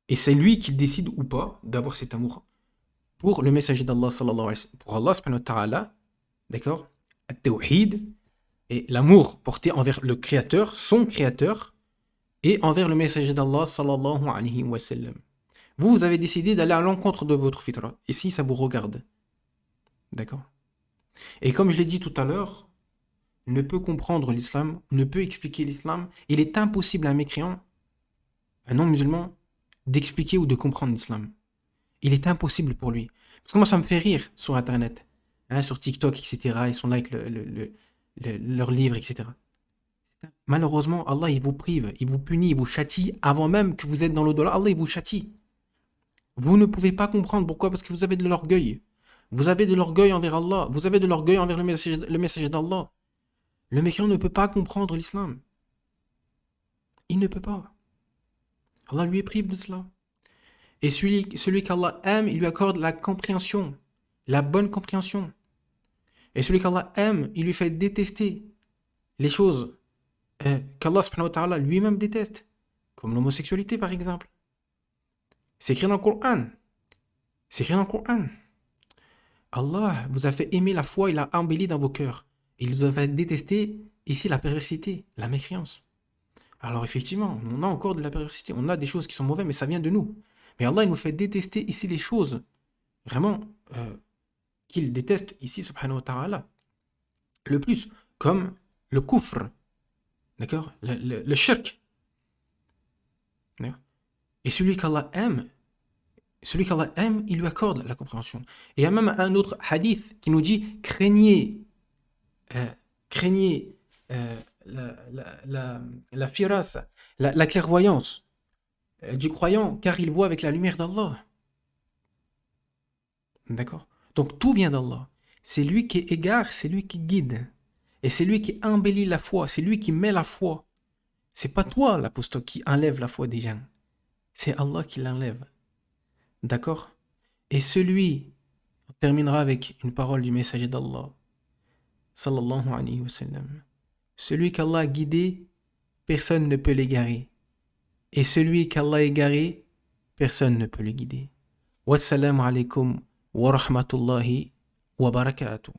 et c'est lui qui décide ou pas d'avoir cet amour pour le messager d'Allah sallallahu alayhi wa sallam, pour Allah subhanahu wa ta'ala, d'accord? At-tawhid, et l'amour porté envers le Créateur, son Créateur, et envers le messager d'Allah sallallahu alayhi wa sallam. Vous avez décidé d'aller à l'encontre de votre fitra. Ici, ça vous regarde. D'accord? Et comme je l'ai dit tout à l'heure, ne peut comprendre l'islam, ne peut expliquer l'islam. Il est impossible à un mécréant, un non-musulman, d'expliquer ou de comprendre l'islam. Il est impossible pour lui. Parce que moi, ça me fait rire sur Internet, hein, sur TikTok, etc. Ils sont là avec leurs livres, etc. Malheureusement, Allah, il vous prive, il vous punit, il vous châtie avant même que vous êtes dans l'au-delà. Allah, il vous châtie. Vous ne pouvez pas comprendre. Pourquoi? Parce que vous avez de l'orgueil. Vous avez de l'orgueil envers Allah. Vous avez de l'orgueil envers le messager d'Allah. Le mécréant ne peut pas comprendre l'islam. Il ne peut pas. Allah lui est prive de cela. Et celui qu'Allah aime, il lui accorde la compréhension, la bonne compréhension. Et celui qu'Allah aime, il lui fait détester les choses qu'Allah subhanahu wa ta'ala lui-même déteste, comme l'homosexualité par exemple. C'est écrit dans le Coran. C'est écrit dans le Coran. Allah vous a fait aimer la foi, il a embelli dans vos cœurs. Il vous a fait détester ici la perversité, la mécréance. Alors effectivement, on a encore de la perversité, on a des choses qui sont mauvaises, mais ça vient de nous. Mais Allah, il nous fait détester ici les choses, vraiment, qu'il déteste ici, subhanahu wa ta'ala, le plus, comme le kufr, d'accord, le shirk. D'accord. Et celui qu'Allah aime, il lui accorde la compréhension. Et il y a même un autre hadith qui nous dit, craignez la firasa, la clairvoyance du croyant, car il voit avec la lumière d'Allah. D'accord? Donc tout vient d'Allah. C'est lui qui égare, c'est lui qui guide. Et c'est lui qui embellit la foi, c'est lui qui met la foi. C'est pas toi, l'apostat, qui enlève la foi des gens. C'est Allah qui l'enlève. D'accord? Et celui, on terminera avec une parole du messager d'Allah, sallallahu alayhi wa sallam. Celui qu'Allah a guidé, personne ne peut l'égarer. Et celui qu'Allah a égaré, personne ne peut le guider. Wassalamu alaikum wa rahmatullahi wa barakatuh.